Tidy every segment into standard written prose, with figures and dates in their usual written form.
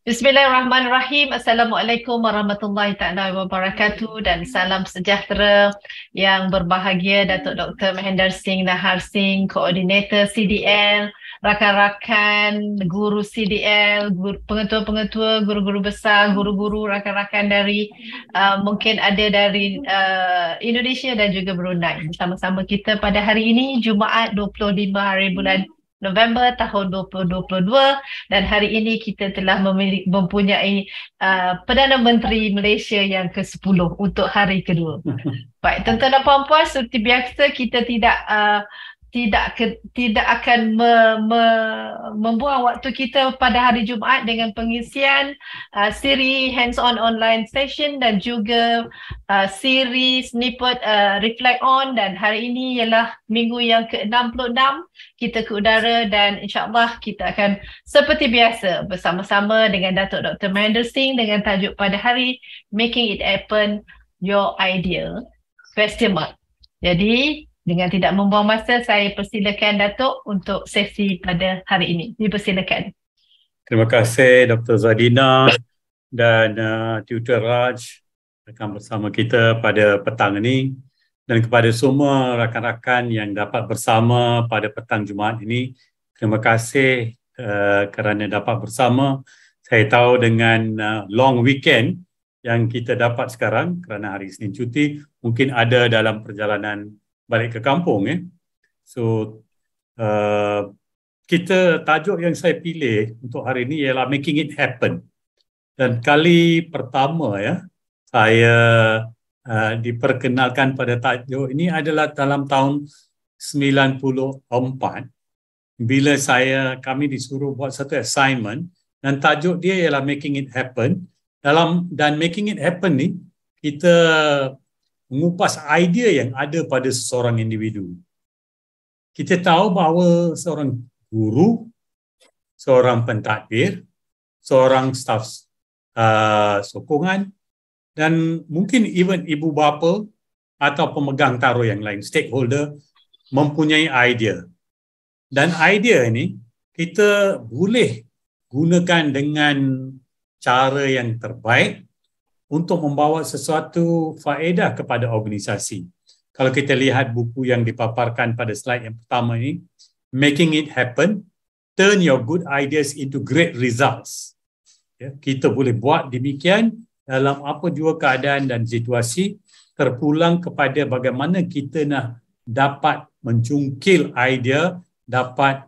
Bismillahirrahmanirrahim. Assalamualaikum warahmatullahi taala wabarakatuh dan salam sejahtera yang berbahagia Datuk Dr. Mahendra Singh Nahar Singh, Koordinator CDL, rakan-rakan guru CDL, pengetua-pengetua, guru-guru besar, guru-guru, rakan-rakan dari mungkin ada dari Indonesia dan juga Brunei. Bersama-sama kita pada hari ini Jumaat 25 hari bulan November tahun 2022 dan hari ini kita telah mempunyai Perdana Menteri Malaysia yang ke-10 untuk hari kedua. Baik, tuan-tuan dan puan-puan, seperti biasa kita tidak akan membuang waktu kita pada hari Jumaat dengan pengisian siri hands-on online session dan juga siri snippet reflect on, dan hari ini ialah minggu yang ke-66 kita ke udara dan insyaAllah kita akan seperti biasa bersama-sama dengan Datuk Dr. Mahendra Singh dengan tajuk pada hari Making It Happen, Your Idea? Question mark. Jadi dengan tidak membuang masa, saya persilakan Datuk untuk sesi pada hari ini. Dipersilakan. Terima kasih Dr. Zadina dan Tutor Raj akan bersama kita pada petang ini, dan kepada semua rakan-rakan yang dapat bersama pada petang Jumaat ini. Terima kasih kerana dapat bersama. Saya tahu dengan long weekend yang kita dapat sekarang kerana hari Isnin cuti, mungkin ada dalam perjalanan balik ke kampung. So kita, tajuk yang saya pilih untuk hari ini ialah Making It Happen. Dan kali pertama saya diperkenalkan pada tajuk ini adalah dalam tahun 94 bila kami disuruh buat satu assignment dan tajuk dia ialah Making It Happen. Dan Making It Happen ni kita mengupas idea yang ada pada seseorang individu. Kita tahu bahawa seorang guru, seorang pentadbir, seorang staf sokongan dan mungkin even ibu bapa atau pemegang taruh yang lain, stakeholder, mempunyai idea. Dan idea ini kita boleh gunakan dengan cara yang terbaik untuk membawa sesuatu faedah kepada organisasi. Kalau kita lihat buku yang dipaparkan pada slide yang pertama ini, Making It Happen, Turn Your Good Ideas into Great Results. Kita boleh buat demikian dalam apa jua keadaan dan situasi, terpulang kepada bagaimana kita nak dapat mencungkil idea, dapat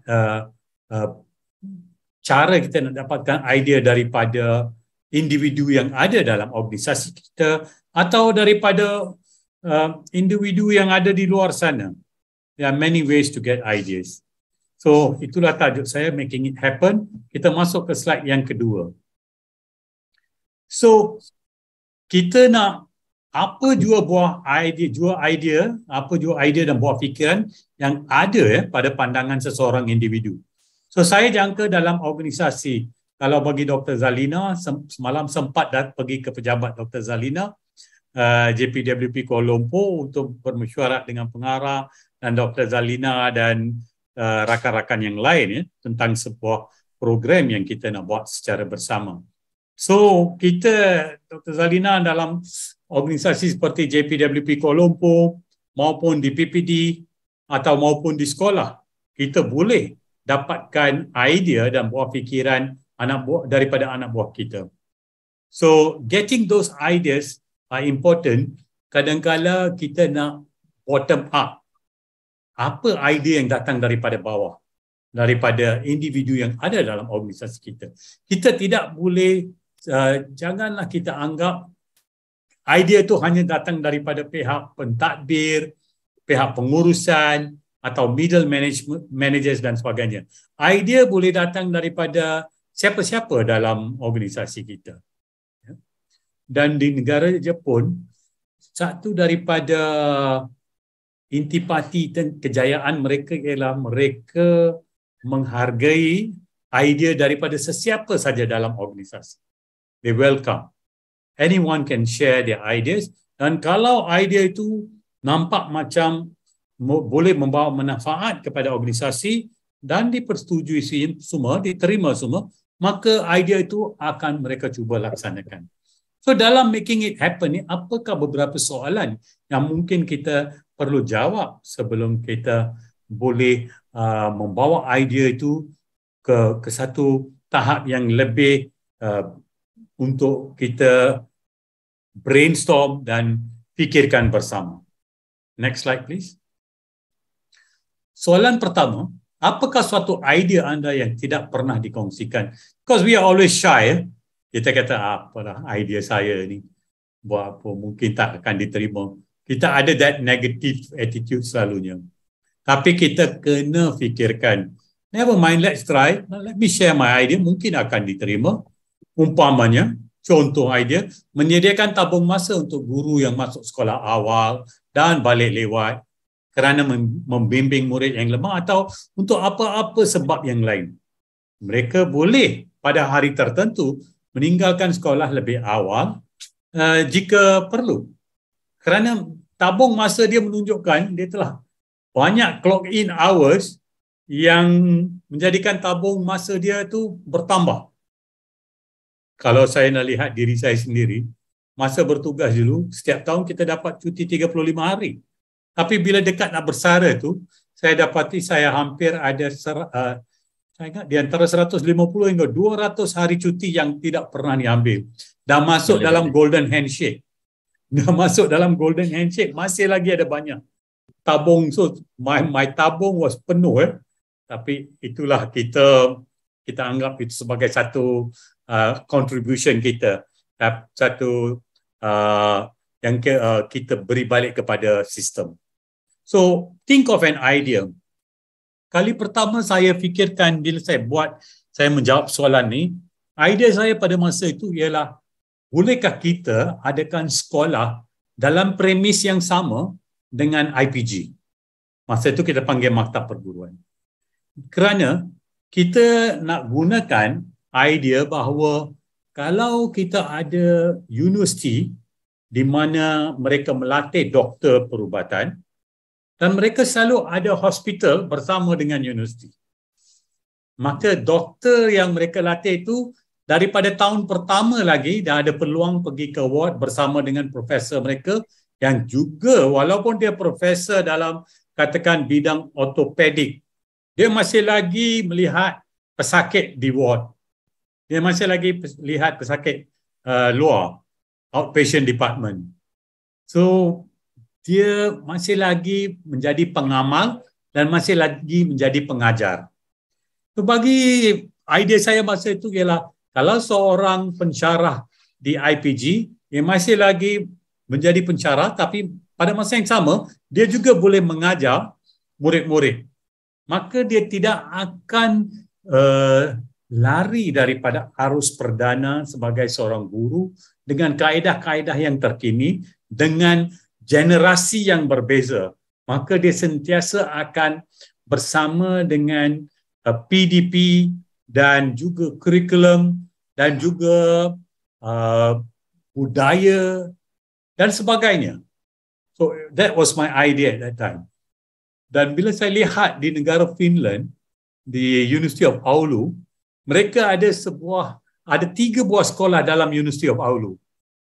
cara kita nak dapatkan idea daripada individu yang ada dalam organisasi kita atau daripada individu yang ada di luar sana. There are many ways to get ideas. So itulah tajuk saya, Making It Happen. Kita masuk ke slide yang kedua. So kita nak apa jua buah idea, apa jua idea dan buah fikiran yang ada pada pandangan seseorang individu. So saya jangka dalam organisasi, kalau bagi Dr. Zalina, semalam sempat pergi ke pejabat Dr. Zalina, JPWP Kuala Lumpur untuk bermesyuarat dengan pengarah dan Dr. Zalina dan rakan-rakan yang lain tentang sebuah program yang kita nak buat secara bersama. So kita, Dr. Zalina dalam organisasi seperti JPWP Kuala Lumpur maupun di PPD atau maupun di sekolah, kita boleh dapatkan idea dan buah fikiran daripada anak buah kita. So getting those ideas are important. Kadang-kala kita nak bottom up. Apa idea yang datang daripada bawah, daripada individu yang ada dalam organisasi kita. Kita tidak boleh, janganlah kita anggap idea itu hanya datang daripada pihak pentadbir, pihak pengurusan atau middle managers dan sebagainya. Idea boleh datang daripada siapa-siapa dalam organisasi kita. Dan di negara Jepun, satu daripada intipati dan kejayaan mereka ialah mereka menghargai idea daripada sesiapa saja dalam organisasi. They welcome. Anyone can share their ideas, dan kalau idea itu nampak macam boleh membawa manfaat kepada organisasi dan dipersetujui semua, diterima semua, maka idea itu akan mereka cuba laksanakan. So dalam making it happen ni, apakah beberapa soalan yang mungkin kita perlu jawab sebelum kita boleh membawa idea itu ke satu tahap yang lebih untuk kita brainstorm dan fikirkan bersama. Next slide please. Soalan pertama, apakah suatu idea anda yang tidak pernah dikongsikan? Because we are always shy. Kita kata, apalah idea saya ni, buat apa, mungkin tak akan diterima. Kita ada that negative attitude selalunya. Tapi kita kena fikirkan, never mind, let's try. Let me share my idea, mungkin akan diterima. Umpamanya, contoh idea, menyediakan tabung masa untuk guru yang masuk sekolah awal dan balik lewat kerana membimbing murid yang lemah atau untuk apa-apa sebab yang lain. Mereka boleh pada hari tertentu meninggalkan sekolah lebih awal jika perlu. Kerana tabung masa dia menunjukkan dia telah banyak clock in hours yang menjadikan tabung masa dia tu bertambah. Kalau saya nak lihat diri saya sendiri, masa bertugas dulu, setiap tahun kita dapat cuti 35 hari. Tapi bila dekat nak bersara tu, saya dapati saya hampir ada saya ingat di antara 150 hingga 200 hari cuti yang tidak pernah diambil. Dah masuk dalam golden handshake. Dah masuk dalam golden handshake, masih lagi ada banyak. Tabung, so my tabung was penuh. Tapi itulah kita anggap itu sebagai satu contribution kita. Satu yang kita beri balik kepada sistem. So, think of an idea. Kali pertama saya fikirkan bila saya menjawab soalan ni, idea saya pada masa itu ialah, bolehkah kita adakan sekolah dalam premis yang sama dengan IPG? Masa itu kita panggil maktab perguruan. Kerana kita nak gunakan idea bahawa kalau kita ada universiti di mana mereka melatih doktor perubatan, dan mereka selalu ada hospital bersama dengan universiti. Maka doktor yang mereka latih itu daripada tahun pertama lagi dah ada peluang pergi ke ward bersama dengan profesor mereka yang juga walaupun dia profesor dalam katakan bidang ortopedik, dia masih lagi melihat pesakit di ward. Dia masih lagi lihat pesakit luar, outpatient department. So, dia masih lagi menjadi pengamal dan masih lagi menjadi pengajar. So, bagi idea saya masa itu ialah kalau seorang pensyarah di IPG, dia masih lagi menjadi pensyarah tapi pada masa yang sama, dia juga boleh mengajar murid-murid. Maka dia tidak akan lari daripada arus perdana sebagai seorang guru dengan kaedah-kaedah yang terkini, dengan generasi yang berbeza, maka dia sentiasa akan bersama dengan PDP dan juga kurikulum dan juga budaya dan sebagainya. So that was my idea at that time. Dan bila saya lihat di negara Finland, di University of Oulu, mereka ada 3 buah sekolah dalam University of Oulu.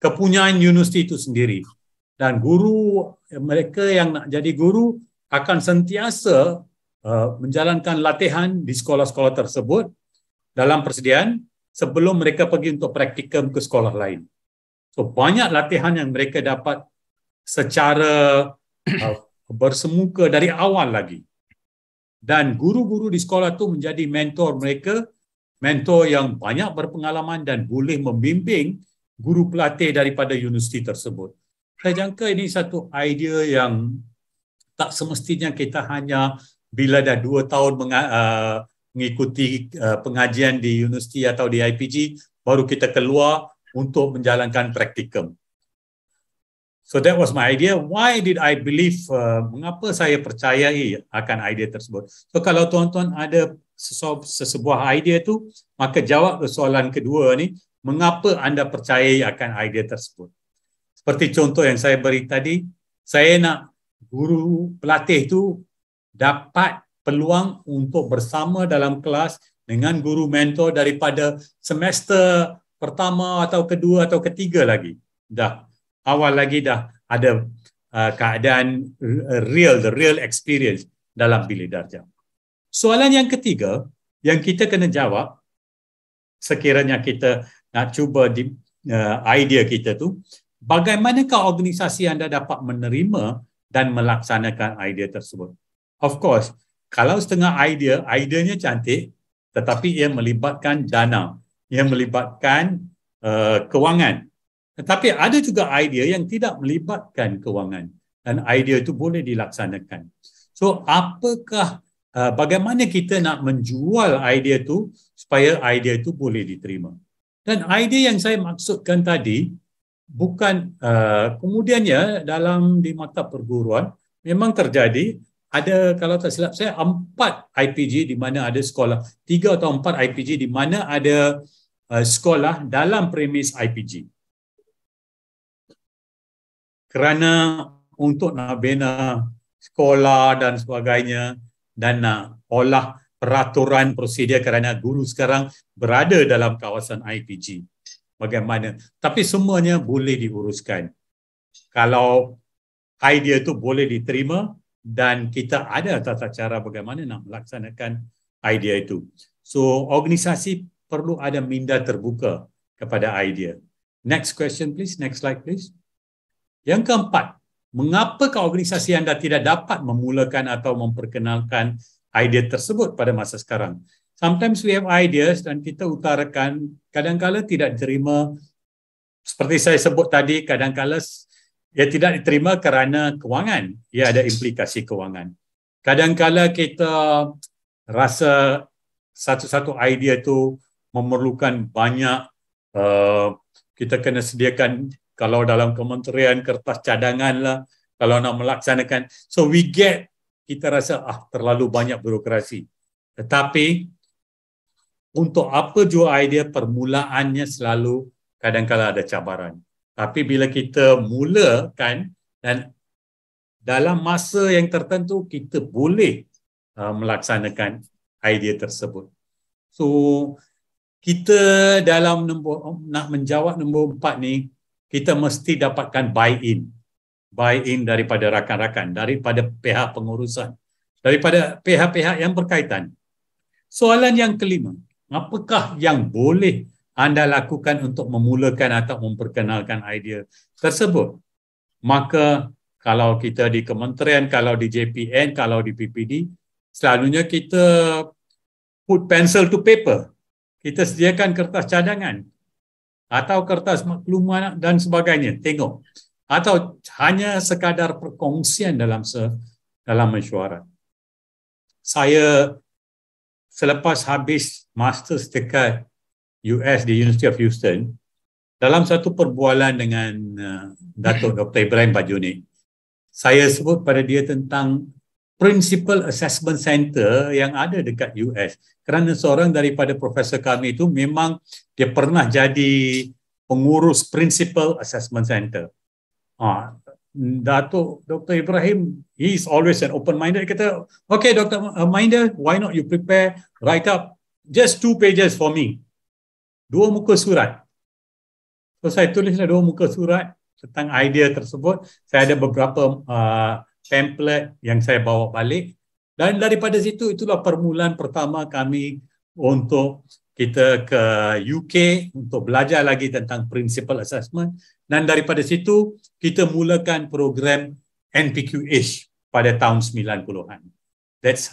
Kepunyaan universiti itu sendiri. Dan guru mereka yang nak jadi guru akan sentiasa menjalankan latihan di sekolah-sekolah tersebut dalam persediaan sebelum mereka pergi untuk praktikum ke sekolah lain. So banyak latihan yang mereka dapat secara bersemuka dari awal lagi. Dan guru-guru di sekolah itu menjadi mentor mereka, mentor yang banyak berpengalaman dan boleh membimbing guru pelatih daripada universiti tersebut. Saya jangka ini satu idea yang tak semestinya kita hanya bila dah 2 tahun mengikuti pengajian di universiti atau di IPG, baru kita keluar untuk menjalankan praktikum. So that was my idea. Why did I believe, mengapa saya percayai akan idea tersebut? So kalau tuan-tuan ada sesebuah idea tu, maka jawab ke soalan kedua ni, mengapa anda percayai akan idea tersebut? Seperti contoh yang saya beri tadi, saya nak guru pelatih itu dapat peluang untuk bersama dalam kelas dengan guru mentor daripada semester pertama atau kedua atau ketiga lagi. Dah awal lagi dah ada keadaan the real experience dalam bilik darjah. Soalan yang ketiga yang kita kena jawab sekiranya kita nak cuba idea kita tu, bagaimanakah organisasi anda dapat menerima dan melaksanakan idea tersebut? Of course, kalau setengah idenya cantik, tetapi ia melibatkan dana, ia melibatkan kewangan. Tetapi ada juga idea yang tidak melibatkan kewangan dan idea itu boleh dilaksanakan. So, bagaimana kita nak menjual idea itu supaya idea itu boleh diterima? Dan idea yang saya maksudkan tadi bukan kemudiannya di maktab perguruan memang terjadi ada, kalau tak silap saya, 4 IPG di mana ada sekolah, 3 atau 4 IPG di mana ada sekolah dalam premis IPG. Kerana untuk nak bina sekolah dan sebagainya dan nak olah peraturan prosedur kerana guru sekarang berada dalam kawasan IPG. Bagaimana? Tapi semuanya boleh diuruskan. Kalau idea itu boleh diterima dan kita ada tata cara bagaimana nak melaksanakan idea itu. So, organisasi perlu ada minda terbuka kepada idea. Next question please, next slide please. Yang keempat, mengapakah organisasi anda tidak dapat memulakan atau memperkenalkan idea tersebut pada masa sekarang? Sometimes we have ideas dan kita utarakan, kadang-kala tidak diterima. Seperti saya sebut tadi, kadang-kala ia tidak diterima kerana kewangan. Ia ada implikasi kewangan. Kadang-kala kita rasa satu-satu idea itu memerlukan banyak, kita kena sediakan, kalau dalam kementerian kertas cadangan lah, kalau nak melaksanakan. So kita rasa terlalu banyak birokrasi. Tetapi untuk apa jua idea, permulaannya selalu kadang-kala ada cabaran. Tapi bila kita mulakan dan dalam masa yang tertentu, kita boleh melaksanakan idea tersebut. So, kita dalam nak menjawab nombor 4 ni, kita mesti dapatkan buy-in daripada rakan-rakan, daripada pihak pengurusan, daripada pihak-pihak yang berkaitan. Soalan yang kelima, apakah yang boleh anda lakukan untuk memulakan atau memperkenalkan idea tersebut? Maka kalau kita di kementerian, kalau di JPN, kalau di PPD, selalunya kita put pencil to paper. Kita sediakan kertas cadangan atau kertas maklumat dan sebagainya. Tengok. Atau hanya sekadar perkongsian dalam mesyuarat. Saya selepas habis masters dekat US di University of Houston, dalam satu perbualan dengan Datuk Dr. Ibrahim Bajuni, saya sebut pada dia tentang Principal Assessment Center yang ada dekat US. Kerana seorang daripada profesor kami itu memang dia pernah jadi pengurus Principal Assessment Center. Datuk Dr. Ibrahim, he is always an open-minded. Kata, okay Dr. Minder, why not you write up just 2 pages for me. 2 muka surat. So saya tulislah 2 muka surat tentang idea tersebut. Saya ada beberapa pamphlet yang saya bawa balik. Dan daripada situ, itulah permulaan pertama kami untuk kita ke UK untuk belajar lagi tentang principal assessment. Dan daripada situ, kita mulakan program NPQH pada tahun 90-an. That's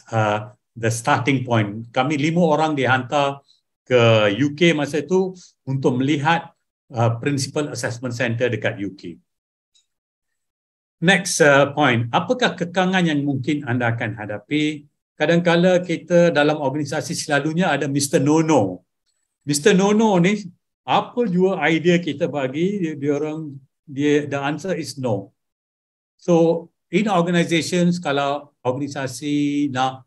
the starting point. Kami 5 orang dihantar ke UK masa itu untuk melihat Principal Assessment Center dekat UK. Next point, apakah kekangan yang mungkin anda akan hadapi? Kadang-kala kita dalam organisasi selalunya ada Mr. No-No. Mr. No-No ni, apa jua idea kita bagi, the answer is no. So, in organizations, kalau organisasi nak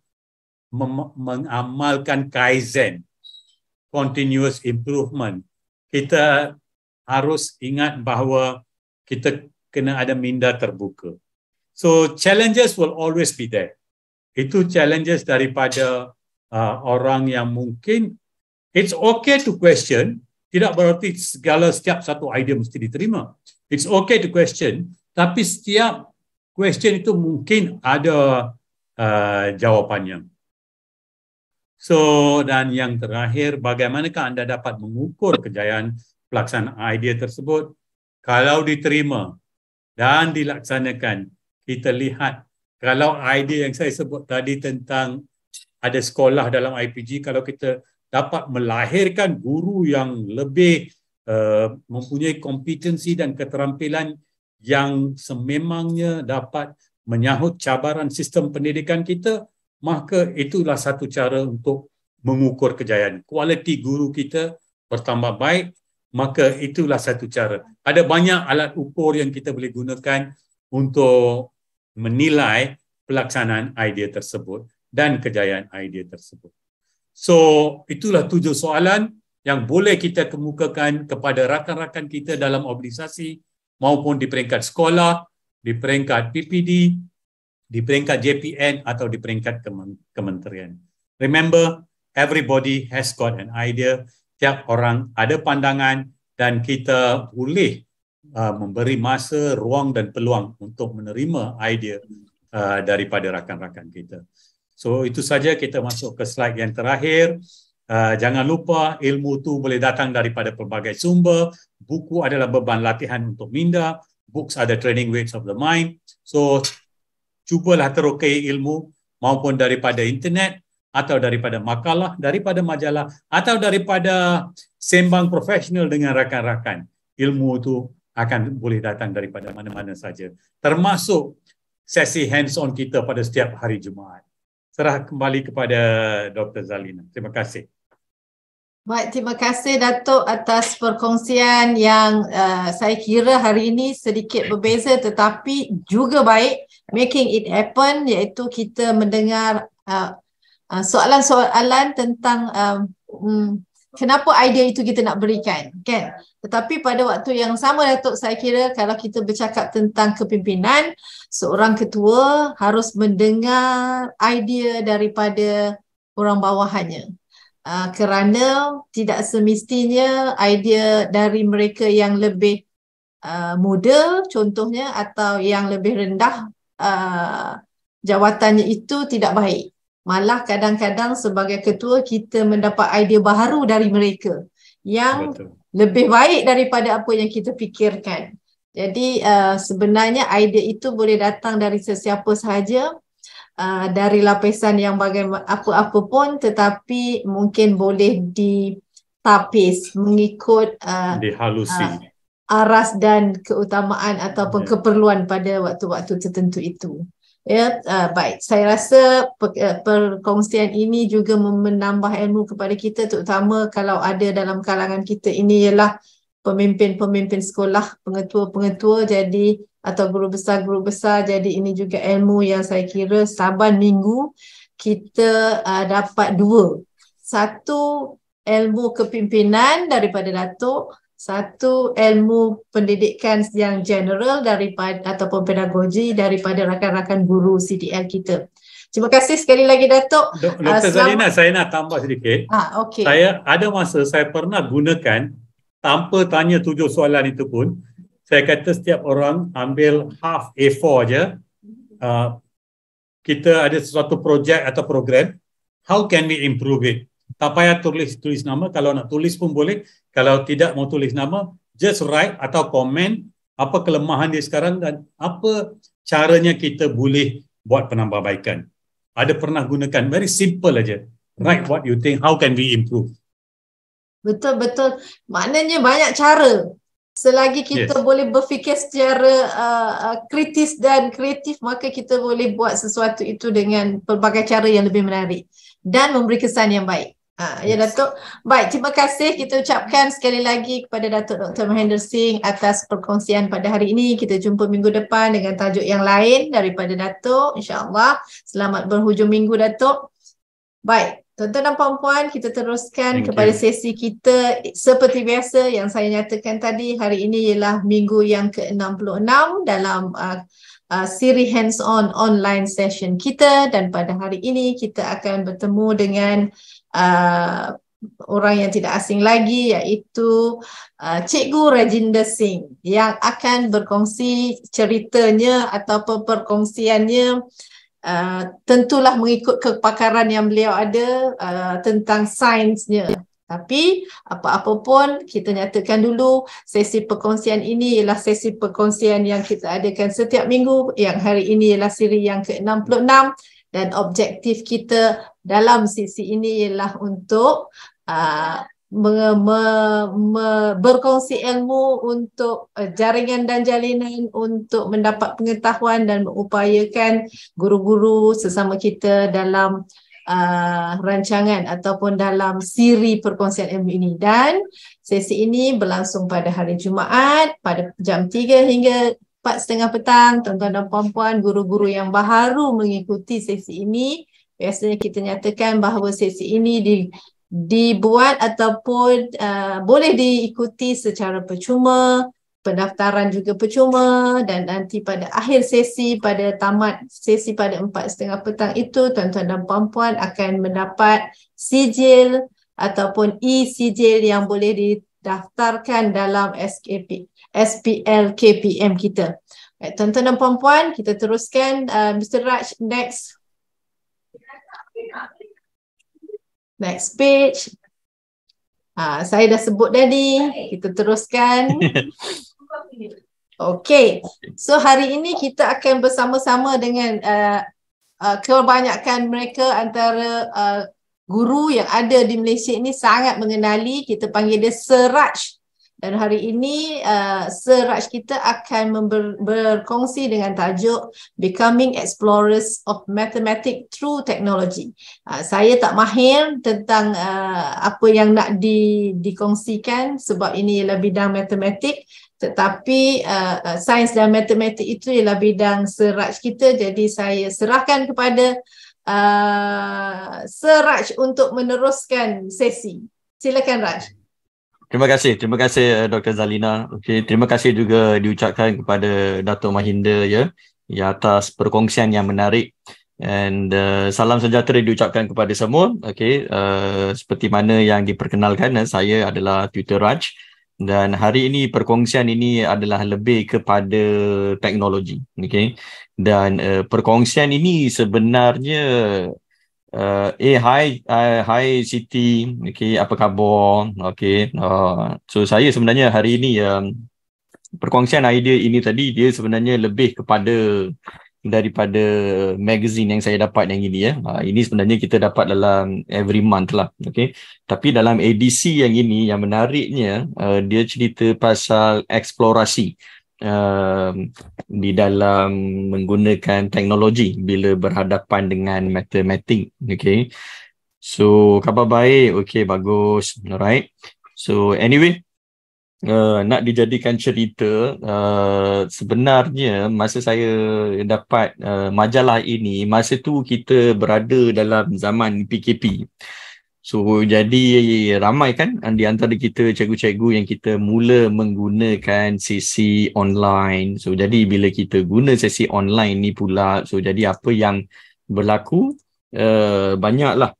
mengamalkan Kaizen, continuous improvement, kita harus ingat bahawa kita kena ada minda terbuka. So challenges will always be there. Itu challenges daripada orang yang mungkin it's okay to question, tidak berarti setiap satu idea mesti diterima. It's okay to question, tapi setiap question itu mungkin ada jawapannya. So, dan yang terakhir, bagaimanakah anda dapat mengukur kejayaan pelaksanaan idea tersebut? Kalau diterima dan dilaksanakan, kita lihat kalau idea yang saya sebut tadi tentang ada sekolah dalam IPG, kalau kita dapat melahirkan guru yang lebih mempunyai kompetensi dan keterampilan yang sememangnya dapat menyahut cabaran sistem pendidikan kita, maka itulah satu cara untuk mengukur kejayaan. Kualiti guru kita bertambah baik, maka itulah satu cara. Ada banyak alat ukur yang kita boleh gunakan untuk menilai pelaksanaan idea tersebut dan kejayaan idea tersebut. So, itulah 7 soalan yang boleh kita kemukakan kepada rakan-rakan kita dalam organisasi maupun di peringkat sekolah, di peringkat PPD, di peringkat JPN atau di peringkat kementerian. Remember, everybody has got an idea. Tiap orang ada pandangan dan kita boleh memberi masa, ruang dan peluang untuk menerima idea daripada rakan-rakan kita. So itu saja, kita masuk ke slide yang terakhir. Jangan lupa ilmu tu boleh datang daripada pelbagai sumber. Buku adalah beban latihan untuk minda. Books are the training weights of the mind. So cubalah terokai ilmu maupun daripada internet atau daripada makalah, daripada majalah atau daripada sembang profesional dengan rakan-rakan. Ilmu itu akan boleh datang daripada mana-mana saja. Termasuk sesi hands-on kita pada setiap hari Jumaat. Serah kembali kepada Dr. Zalina. Terima kasih. Baik, terima kasih Datuk atas perkongsian yang saya kira hari ini sedikit berbeza tetapi juga baik, making it happen, iaitu kita mendengar soalan-soalan tentang kenapa idea itu kita nak berikan, kan? Tetapi pada waktu yang sama Datuk, saya kira kalau kita bercakap tentang kepimpinan, seorang ketua harus mendengar idea daripada orang bawahannya. Kerana tidak semestinya idea dari mereka yang lebih muda contohnya atau yang lebih rendah jawatannya itu tidak baik. Malah kadang-kadang sebagai ketua kita mendapat idea baru dari mereka yang lebih baik daripada apa yang kita fikirkan. Jadi sebenarnya idea itu boleh datang dari sesiapa sahaja, dari lapisan yang bagaimana apa-apa pun, tetapi mungkin boleh ditapis mengikut dihalusi aras dan keutamaan ataupun keperluan pada waktu-waktu tertentu itu. Ya, baik. Saya rasa perkongsian ini juga menambah ilmu kepada kita, terutama kalau ada dalam kalangan kita ini ialah pemimpin-pemimpin sekolah, pengetua-pengetua jadi atau guru besar, jadi ini juga ilmu yang saya kira saban minggu kita dapat 2. Satu, ilmu kepimpinan daripada Datuk, satu, ilmu pendidikan yang general daripada ataupun pedagogi daripada rakan-rakan guru CDL kita. Terima kasih sekali lagi Datuk. Dr. Zalina, saya nak tambah sedikit. Okay. Saya ada masa saya pernah gunakan tanpa tanya 7 soalan itu pun. Saya kata setiap orang ambil half A4 je. Kita ada sesuatu projek atau program. How can we improve it? Tak payah tulis nama. Kalau nak tulis pun boleh. Kalau tidak mau tulis nama, just write atau komen apa kelemahan dia sekarang dan apa caranya kita boleh buat penambahbaikan. Ada pernah gunakan. Very simple aja. Write what you think. How can we improve? Betul-betul. Maknanya banyak cara. Selagi kita boleh berfikir secara kritis dan kreatif, maka kita boleh buat sesuatu itu dengan pelbagai cara yang lebih menarik dan memberi kesan yang baik. Ya Datuk. Baik, terima kasih kita ucapkan sekali lagi kepada Datuk Dr. Mahendra Singh atas perkongsian pada hari ini. Kita jumpa minggu depan dengan tajuk yang lain daripada Datuk, insya-Allah. Selamat berhujung minggu Datuk. Baik. Tuan-tuan dan puan-puan, kita teruskan Thank kepada you. sesi kita seperti biasa yang saya nyatakan tadi. Hari ini ialah minggu yang ke-66 dalam siri hands-on online session kita, dan pada hari ini kita akan bertemu dengan orang yang tidak asing lagi, iaitu Cikgu Rajinder Singh yang akan berkongsi ceritanya ataupun perkongsiannya. Tentulah mengikut kepakaran yang beliau ada tentang sainsnya. Tapi apa-apa pun kita nyatakan dulu, sesi perkongsian ini ialah sesi perkongsian yang kita adakan setiap minggu, yang hari ini ialah siri yang ke-66, dan objektif kita dalam sesi ini ialah untuk berkongsi ilmu untuk jaringan dan jalinan untuk mendapat pengetahuan dan mengupayakan guru-guru sesama kita dalam rancangan ataupun dalam siri perkongsian ilmu ini. Dan sesi ini berlangsung pada hari Jumaat pada jam 3 hingga 4:30 petang. Tuan-tuan dan puan-puan, guru-guru yang baru mengikuti sesi ini, biasanya kita nyatakan bahawa sesi ini dibuat ataupun boleh diikuti secara percuma, pendaftaran juga percuma, dan nanti pada akhir sesi, pada tamat sesi pada 4:30 petang itu, tuan-tuan dan puan-puan akan mendapat sijil ataupun e-sijil yang boleh didaftarkan dalam SPL KPM kita. Baik, tuan-tuan dan puan-puan, kita teruskan. Mr. Raj, next page. Saya dah sebut tadi, kita teruskan. Okey, so hari ini kita akan bersama-sama dengan kebanyakan mereka antara guru yang ada di Malaysia ini sangat mengenali, kita panggil dia Sir Raj. Dan hari ini Sir Raj kita akan berkongsi dengan tajuk Becoming Explorers of Mathematics Through Technology. Saya tak mahir tentang apa yang nak dikongsikan sebab ini ialah bidang matematik, tetapi sains dan matematik itu ialah bidang Sir Raj kita. Jadi saya serahkan kepada Sir Raj untuk meneruskan sesi. Silakan Raj. Terima kasih Dr. Zalina. Okey, terima kasih juga diucapkan kepada Dato' Mahinda ya atas perkongsian yang menarik, and salam sejahtera diucapkan kepada semua. Okey, seperti mana yang diperkenalkan, saya adalah Tutor Raj, dan hari ini perkongsian ini adalah lebih kepada teknologi. Okey, dan perkongsian ini sebenarnya hi Siti, okay, apa khabar? Okay, so saya sebenarnya hari ini perkongsian idea ini tadi dia sebenarnya lebih kepada daripada magazine yang saya dapat yang ini ya. Ini sebenarnya kita dapat dalam every month lah, okay. Tapi dalam edisi yang ini yang menariknya dia cerita pasal eksplorasi di dalam menggunakan teknologi bila berhadapan dengan matematik. Okay, so khabar baik, okay, bagus, alright. So anyway, nak dijadikan cerita, sebenarnya masa saya dapat majalah ini, masa tu kita berada dalam zaman PKP. So jadi ramai kan di antara kita cikgu-cikgu yang kita mula menggunakan sesi online. So jadi bila kita guna sesi online ni pula, so jadi apa yang berlaku, banyaklah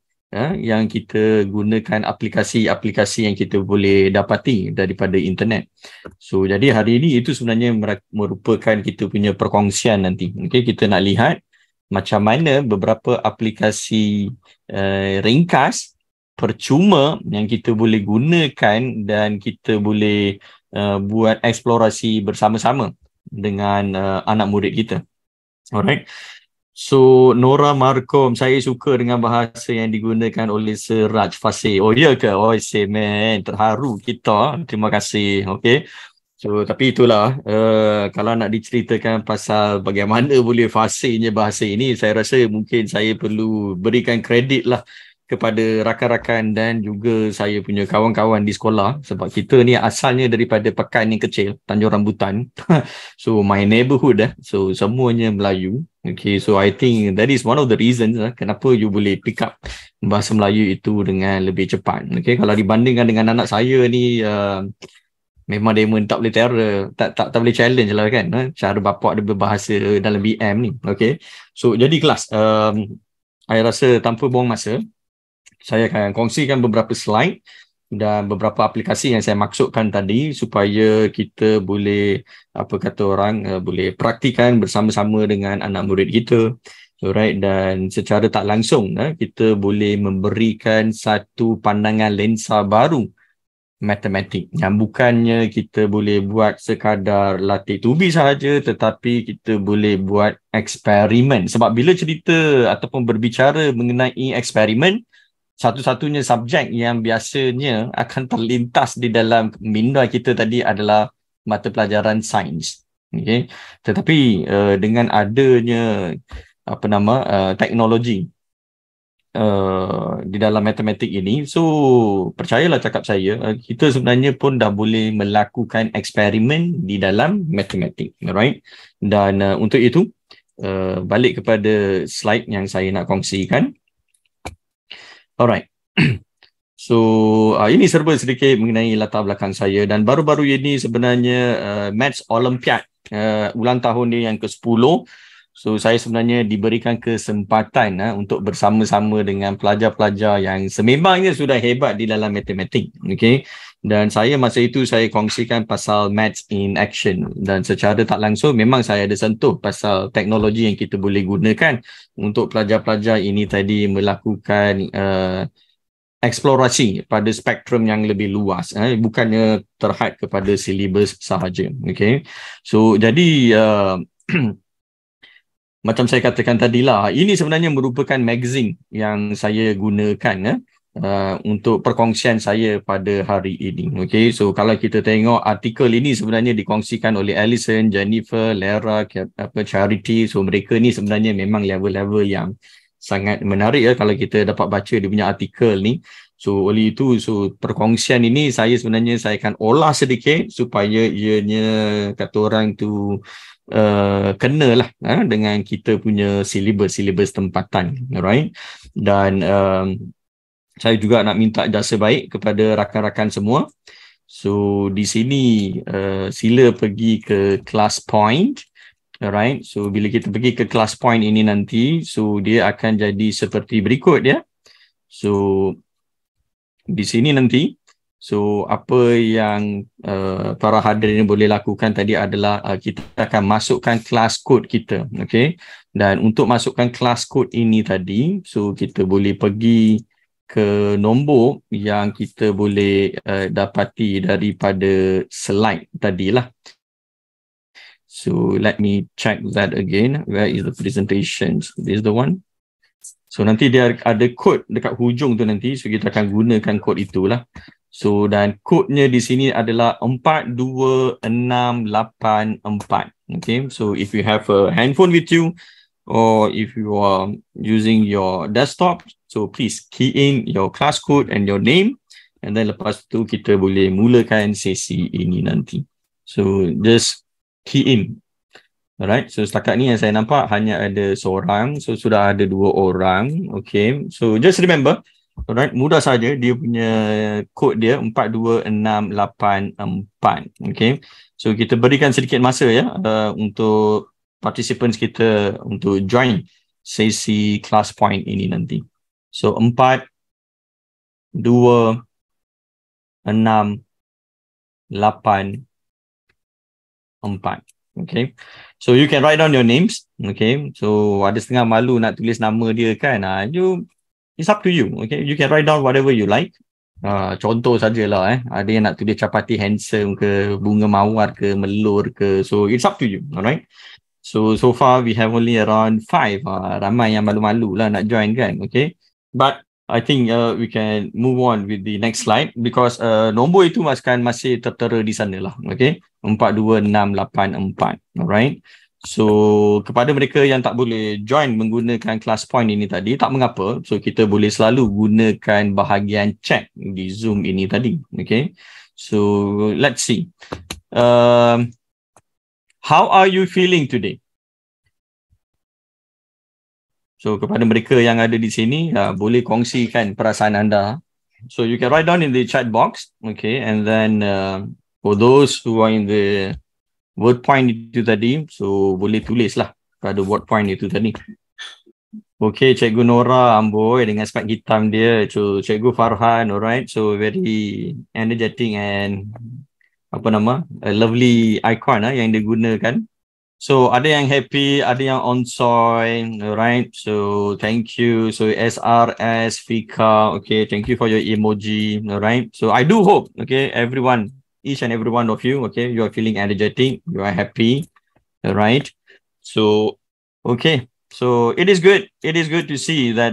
yang kita gunakan aplikasi-aplikasi yang kita boleh dapati daripada internet. So jadi hari ini itu sebenarnya merupakan kita punya perkongsian nanti. Okay, kita nak lihat macam mana beberapa aplikasi ringkas percuma yang kita boleh gunakan dan kita boleh buat eksplorasi bersama-sama dengan anak murid kita. Alright. So Nora Markom, saya suka dengan bahasa yang digunakan oleh Sir Raj Fasih. Oh ya ke? Oh say man, terharu kita. Terima kasih. Okay. So tapi itulah, kalau nak diceritakan pasal bagaimana boleh fasihnya bahasa ini, saya rasa mungkin saya perlu berikan kredit lah kepada rakan-rakan dan juga saya punya kawan-kawan di sekolah, sebab kita ni asalnya daripada pekan yang kecil, Tanjung Rambutan. So my neighborhood so semuanya Melayu. Okay, so I think that is one of the reasons kenapa you boleh pick up bahasa Melayu itu dengan lebih cepat. Okay, kalau dibandingkan dengan anak saya ni, memang dia tak boleh terror, tak boleh challenge lah kan, cara bapak dia berbahasa dalam BM ni. Okay, so jadi kelas, saya rasa tanpa buang masa, saya akan kongsikan beberapa slide dan beberapa aplikasi yang saya maksudkan tadi supaya kita boleh, apa kata orang, boleh praktikan bersama-sama dengan anak murid kita. Alright, dan secara tak langsung kita boleh memberikan satu pandangan lensa baru matematik yang bukannya kita boleh buat sekadar latih tubi sahaja, tetapi kita boleh buat eksperimen. Sebab bila cerita ataupun berbicara mengenai eksperimen, satu-satunya subjek yang biasanya akan terlintas di dalam minda kita tadi adalah mata pelajaran sains. Okay? Tetapi dengan adanya teknologi di dalam matematik ini, so percayalah cakap saya, kita sebenarnya pun dah boleh melakukan eksperimen di dalam matematik. Alright? Dan untuk itu, balik kepada slide yang saya nak kongsikan. Alright. So ini serba sedikit mengenai latar belakang saya, dan baru-baru ini sebenarnya Maths Olympiad ulang tahun ni yang ke-10. So saya sebenarnya diberikan kesempatan untuk bersama-sama dengan pelajar-pelajar yang sememangnya sudah hebat di dalam matematik. Okay? Dan saya masa itu saya kongsikan pasal Maths in Action, dan secara tak langsung memang saya ada sentuh pasal teknologi yang kita boleh gunakan untuk pelajar-pelajar ini tadi melakukan eksplorasi pada spektrum yang lebih luas, bukannya terhad kepada silibus sahaja. Okay? So jadi macam saya katakan tadilah, ini sebenarnya merupakan magazine yang saya gunakan untuk perkongsian saya pada hari ini. Okay, so kalau kita tengok artikel ini sebenarnya dikongsikan oleh Alison, Jennifer, Lara, Charity. So mereka ni sebenarnya memang level-level yang sangat menarik kalau kita dapat baca dia punya artikel ni. So oleh itu, so perkongsian ini saya akan olah sedikit supaya ianya kata orang tu kenalah dengan kita punya silibus tempatan. Alright. Dan saya juga nak minta jasa baik kepada rakan-rakan semua. So di sini sila pergi ke class point. Alright. So bila kita pergi ke class point ini nanti, so dia akan jadi seperti berikut ya. So di sini nanti, so apa yang para hadirin boleh lakukan tadi adalah kita akan masukkan class code kita. Okay. Dan untuk masukkan class code ini tadi, so kita boleh pergi ke nombor yang kita boleh dapati daripada slide tadilah. So let me check that again. Where is the presentation? This is the one. So nanti dia ada kod dekat hujung tu nanti. So kita akan gunakan kod itulah. So dan kodnya di sini adalah 42684. Okay. So if you have a handphone with you, or if you are using your desktop, so please key in your class code and your name, and then lepas tu kita boleh mulakan sesi ini nanti. So just key in. Alright, so setakat ni yang saya nampak hanya ada seorang, so sudah ada 2 orang. Okay, so just remember, alright, mudah saja dia punya kod dia 42684. Okay, so kita berikan sedikit masa ya untuk participants kita untuk join sesi class point ini nanti. So 4, 2, 6, 8, 4. Okay. So you can write down your names. Okay. So ada setengah malu nak tulis nama dia kan. It's up to you. Okay. You can write down whatever you like. Contoh sajalah. Ada yang nak tulis Capati handsome ke, bunga mawar ke, melur ke. So it's up to you. Alright. So far we have only around 5. Ramai yang malu-malu lah nak join kan. Okay. But I think we can move on with the next slide because nombor itu masih tertera di sana lah. Okay. 42684. Alright. So kepada mereka yang tak boleh join menggunakan class point ini tadi, tak mengapa. So kita boleh selalu gunakan bahagian chat di Zoom ini tadi. Okay. So let's see. How are you feeling today? So kepada mereka yang ada di sini, boleh kongsikan perasaan anda. So you can write down in the chat box, okay, and then for those who are in the word point itu tadi, so boleh tulislah pada word point itu tadi. Okay, Cikgu Nora amboi dengan spek hitam dia. So Cikgu Farhan, alright, so very energetic and a lovely icon yang dia gunakan. So ada yang happy, ada yang on-soy, alright. So thank you. So SRS, Fika, okay, thank you for your emoji, alright. So I do hope, okay, everyone, each and every one of you, okay, you are feeling energetic, you are happy, alright. So, okay, so it is good to see that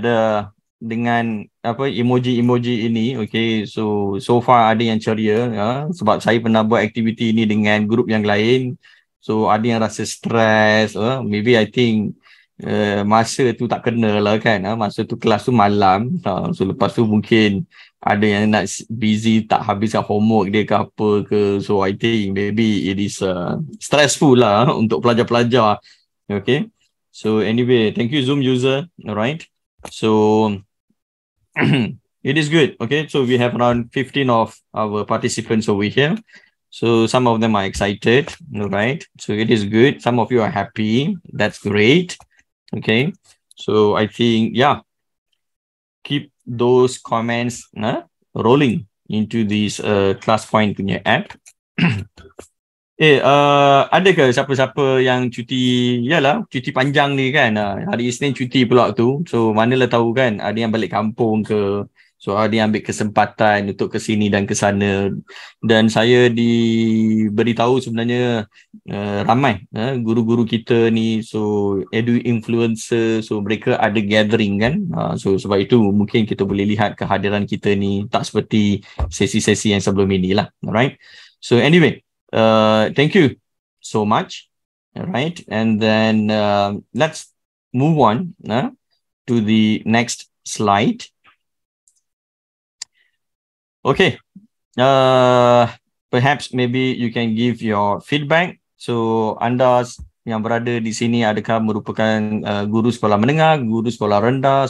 dengan emoji-emoji ini, okay, so far ada yang ceria, sebab saya pernah buat aktiviti ini dengan grup yang lain. So ada yang rasa stres, maybe I think masa tu tak kena lah kan, masa tu kelas tu malam, so lepas tu mungkin ada yang nak busy tak habiskan homework dia ke apa ke, so I think maybe it is stressful lah untuk pelajar-pelajar. Okay, so anyway, thank you Zoom user, alright. So it is good, okay, so we have around 15 of our participants over here. So some of them are excited, right? So it is good. Some of you are happy. That's great. Okay. So I think, yeah, keep those comments rolling into this class point punya app. Ada ke siapa-siapa yang cuti? Yalah, cuti panjang ni kan. Hari Isnin cuti pula tu. So manalah tahu kan, ada yang balik kampung ke. So dia ambil kesempatan untuk ke sini dan ke sana, dan saya diberitahu sebenarnya ramai guru-guru kita ni, so edu influencer, so mereka ada gathering kan, so sebab itu mungkin kita boleh lihat kehadiran kita ni tak seperti sesi-sesi yang sebelum ini lah, alright. So anyway, thank you so much, alright, and then let's move on to the next slide. Okay, perhaps maybe you can give your feedback. So anda yang berada di sini adakah merupakan guru sekolah menengah, guru sekolah rendah,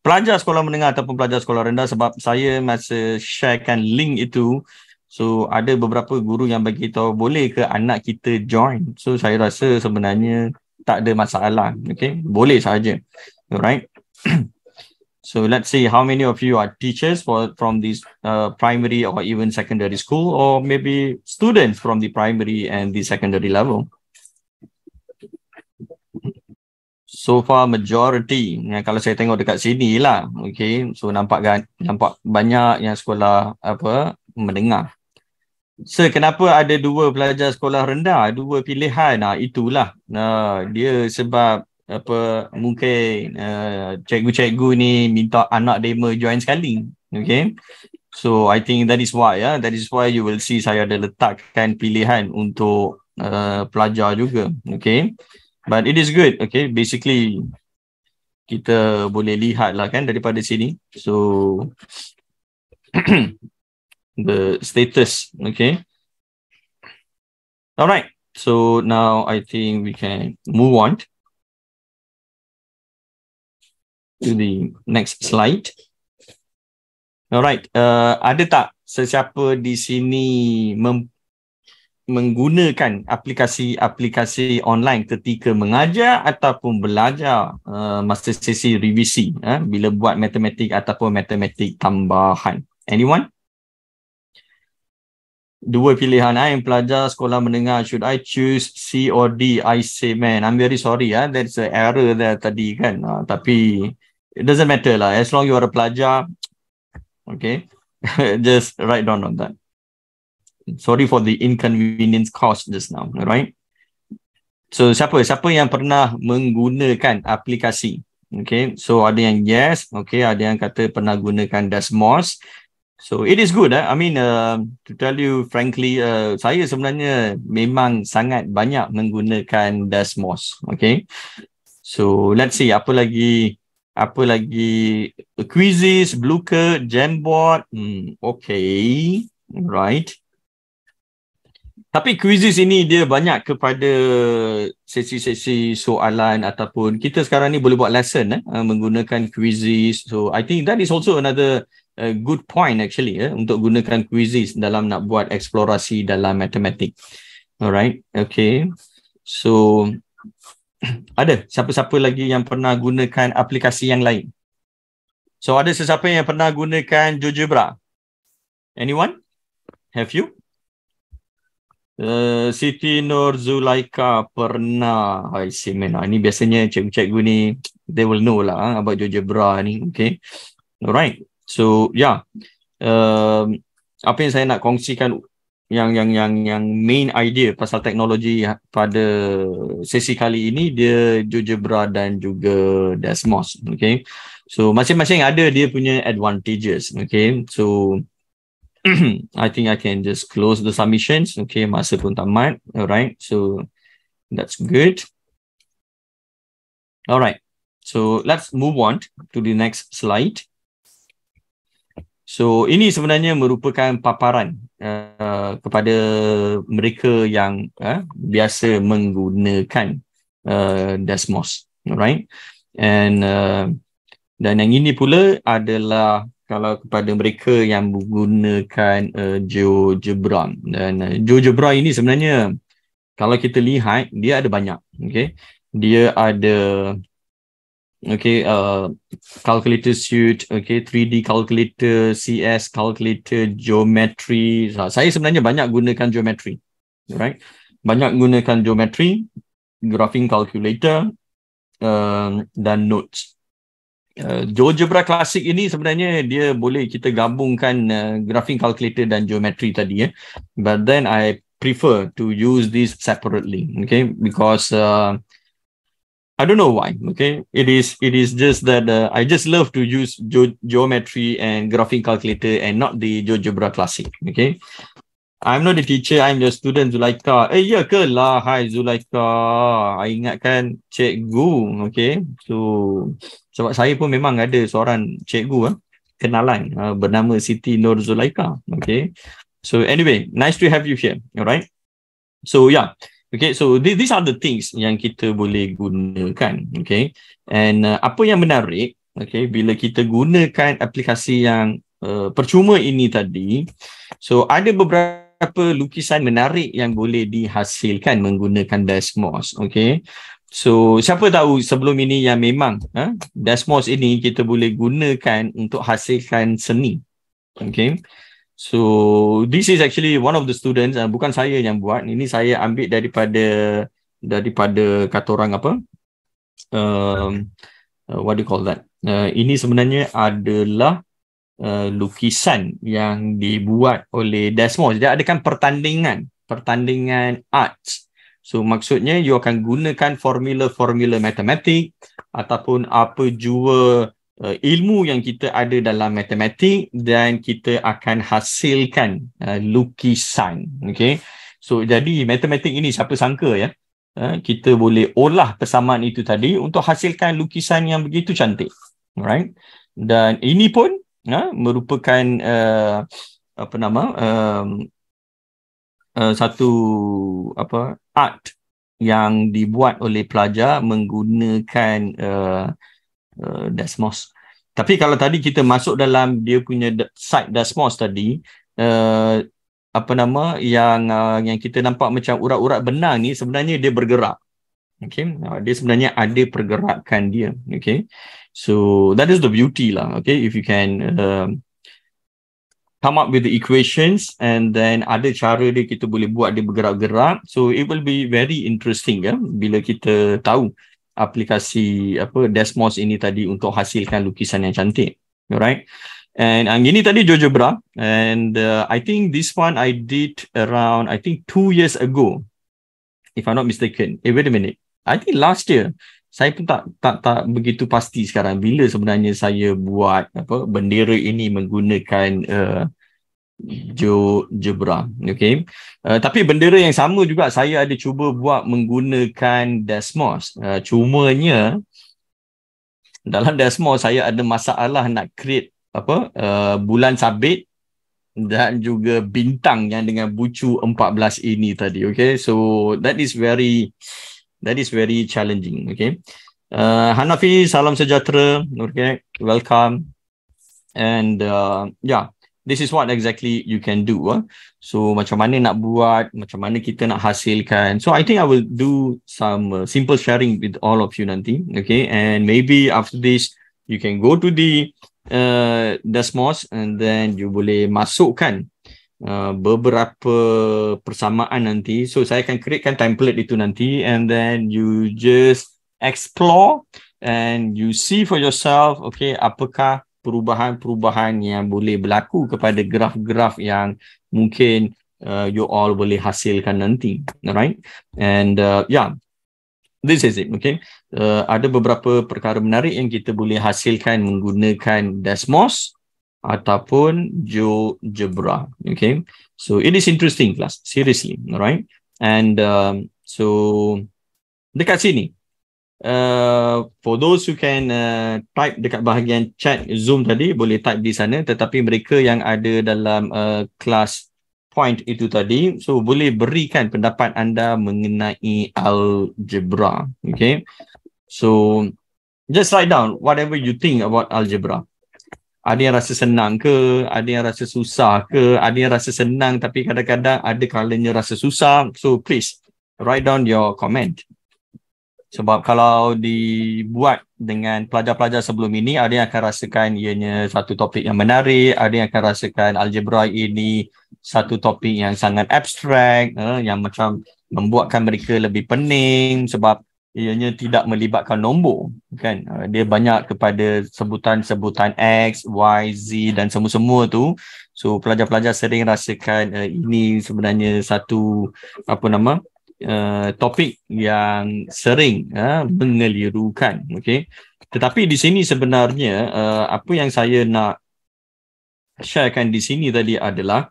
pelajar sekolah menengah ataupun pelajar sekolah rendah? Sebab saya masa sharekan link itu, so ada beberapa guru yang bagi tahu boleh ke anak kita join. So saya rasa sebenarnya tak ada masalah, okay, boleh saja, alright. So let's see how many of you are teachers from this primary or even secondary school, or maybe students from the primary and the secondary level. So far majority, kalau saya tengok dekat sini lah, okay, so nampak banyak yang sekolah menengah. So kenapa ada dua pelajar sekolah rendah, dua pilihan? Itulah dia sebab mungkin cikgu-cikgu ni minta anak demo join sekali, okay. So I think that is why you will see saya ada letakkan pilihan untuk pelajar juga, okay. But it is good, okay, basically kita boleh lihat lah kan daripada sini, so the status, okay. Alright, so now I think we can move on to the next slide. Alright, ada tak sesiapa di sini menggunakan aplikasi online ketika mengajar ataupun belajar masa sesi revisi bila buat matematik ataupun matematik tambahan? Anyone? Dua pilihan yang pelajar sekolah menengah, should I choose C or D? I say, man, I'm very sorry, that's an error there tadi kan, tapi it doesn't matter lah, as long you are a pelajar, okay. Just write down on that. Sorry for the inconvenience caused just now, alright. So siapa yang pernah menggunakan aplikasi, okay. So ada yang yes, okay, ada yang kata pernah gunakan Desmos. So it is good. I mean, to tell you frankly, saya sebenarnya memang sangat banyak menggunakan Desmos. Okay. So let's see apa lagi Quizzes, Bluecurt, Jamboard. Okay. Right. Tapi Quizzes ini dia banyak kepada sesi-sesi soalan ataupun kita sekarang ni boleh buat lesson menggunakan Quizzes. So I think that is also another good point actually untuk gunakan Quizzes dalam nak buat eksplorasi dalam matematik. Alright. Okay. So ada siapa-siapa lagi yang pernah gunakan aplikasi yang lain? So ada sesiapa yang pernah gunakan GeoGebra? Anyone? Have you? Siti Nur Zulaika pernah. I see, man. Ini biasanya cikgu-cikgu ni they will know lah about GeoGebra ni. Okay. Alright. So yeah. Apa yang saya nak kongsikan yang main idea pasal teknologi pada sesi kali ini dia GeoGebra dan juga Desmos. Okay. So masing-masing ada dia punya advantages. Okay. So I think I can just close the submissions. Okay, masa pun tamat. Alright, so that's good. Alright, so let's move on to the next slide. So ini sebenarnya merupakan paparan kepada mereka yang biasa menggunakan Desmos. Alright, and dan yang ini pula adalah kalau kepada mereka yang menggunakan GeoGebra. Dan GeoGebra ini sebenarnya kalau kita lihat dia ada banyak. Okay, dia ada calculator suite, 3D calculator, CS calculator, geometry. Saya sebenarnya banyak gunakan geometry. Right? Banyak gunakan geometry, graphing calculator dan notes. GeoGebra Classic ini sebenarnya dia boleh kita gabungkan graphing calculator dan geometry tadi but then I prefer to use this separately, okay, because I don't know why. Okay, it is just that I just love to use geometry and graphing calculator and not the GeoGebra Classic. Okay, I'm not a teacher, I'm your student Zulaika. Ya ke lah, hai Zulaika. I ingatkan cikgu. Okay, so sebab saya pun memang ada seorang cikgu kenalan bernama Siti Nur Zulaika. Okay, so anyway, nice to have you here. Alright, so yeah, okay, so these are the things yang kita boleh gunakan. Okay, and apa yang menarik, okay, bila kita gunakan aplikasi yang percuma ini tadi, so ada beberapa lukisan menarik yang boleh dihasilkan menggunakan Desmos. Okay, so siapa tahu sebelum ini yang memang Desmos ini kita boleh gunakan untuk hasilkan seni. Okay, so this is actually one of the students, bukan saya yang buat, ini saya ambil daripada kata orang apa, what do you call that, ini sebenarnya adalah lukisan yang dibuat oleh Desmos. Dia adakan pertandingan arts. So maksudnya you akan gunakan formula matematik ataupun apa jua ilmu yang kita ada dalam matematik dan kita akan hasilkan lukisan. Okay, so jadi matematik ini siapa sangka kita boleh olah persamaan itu tadi untuk hasilkan lukisan yang begitu cantik. Alright, dan ini pun merupakan satu art yang dibuat oleh pelajar menggunakan Desmos. Tapi kalau tadi kita masuk dalam dia punya site Desmos tadi, yang kita nampak macam urat-urat benang ni sebenarnya dia bergerak. Okay, dia sebenarnya ada pergerakan dia. Okay, so that is the beauty lah. Okay, if you can come up with the equations and then ada cara dia kita boleh buat dia bergerak-gerak, so it will be very interesting bila kita tahu aplikasi Desmos ini tadi untuk hasilkan lukisan yang cantik. Alright, and ini tadi GeoGebra, and I think this one I did around 2 years ago, if I'm not mistaken. Wait a minute, I think last year saya pun tak begitu pasti sekarang bila sebenarnya saya buat bendera ini menggunakan GeoGebra. Okay. Tapi bendera yang sama juga saya ada cuba buat menggunakan Desmos. Cumanya dalam Desmos saya ada masalah nak create bulan sabit dan juga bintang yang dengan bucu 14 ini tadi. Okay, so that is very challenging. Okay, Hanafi, salam sejahtera. Okay, welcome. And this is what exactly you can do. So macam mana nak buat, macam mana kita nak hasilkan. So I think I will do some simple sharing with all of you nanti. Okay, and maybe after this you can go to the Desmos and then you boleh masukkan beberapa persamaan nanti. So saya akan createkan template itu nanti, and then you just explore and you see for yourself, okay, apakah perubahan-perubahan yang boleh berlaku kepada graf-graf yang mungkin you all boleh hasilkan nanti. Alright, and this is it. Okay, ada beberapa perkara menarik yang kita boleh hasilkan menggunakan Desmos ataupun GeoGebra. Okay, so it is interesting class, seriously. Alright, and so dekat sini, for those who can type dekat bahagian chat Zoom tadi, boleh type di sana. Tetapi mereka yang ada dalam kelas point itu tadi, so boleh berikan pendapat anda mengenai algebra. Okay, so just write down whatever you think about algebra. Ada yang rasa senang ke, ada yang rasa susah ke, ada yang rasa senang tapi kadang-kadang ada kalanya rasa susah. So please write down your comment. Sebab kalau dibuat dengan pelajar-pelajar sebelum ini, ada yang akan rasakan ianya satu topik yang menarik, ada yang akan rasakan algebra ini satu topik yang sangat abstrak, yang macam membuatkan mereka lebih pening sebab ianya tidak melibatkan nombor, kan? Dia banyak kepada sebutan-sebutan X, Y, Z dan semua-semua tu. So pelajar-pelajar sering rasakan ini sebenarnya satu topik yang sering mengelirukan. Okay? Tetapi di sini sebenarnya apa yang saya nak sharekan di sini tadi adalah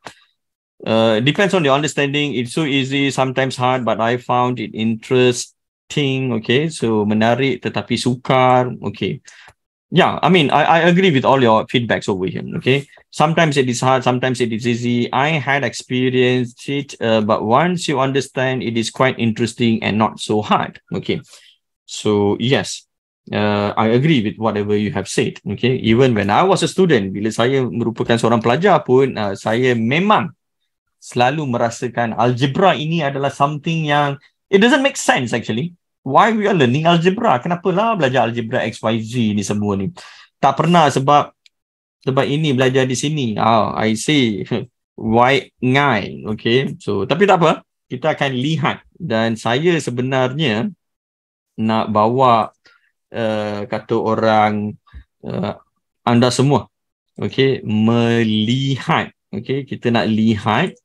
depends on the understanding. It's so easy, sometimes hard, but I found it interesting. Okay, so menarik tetapi sukar. Okay, yeah, I mean I agree with all your feedbacks over here. Okay, sometimes it is hard, sometimes it is easy. I had experienced it, but once you understand, it is quite interesting and not so hard. Okay, so yes, I agree with whatever you have said. Okay, even when I was a student, bila saya merupakan seorang pelajar pun, saya memang selalu merasakan algebra ini adalah something yang it doesn't make sense actually. Why we are learning algebra? Kenapalah belajar algebra XYZ ni semua ni? Tak pernah sebab ini belajar di sini. I see. Why ngai? Okay. So, tapi tak apa. Kita akan lihat. Dan saya sebenarnya nak bawa kata orang anda semua. Okay. Melihat. Okay. Kita nak lihat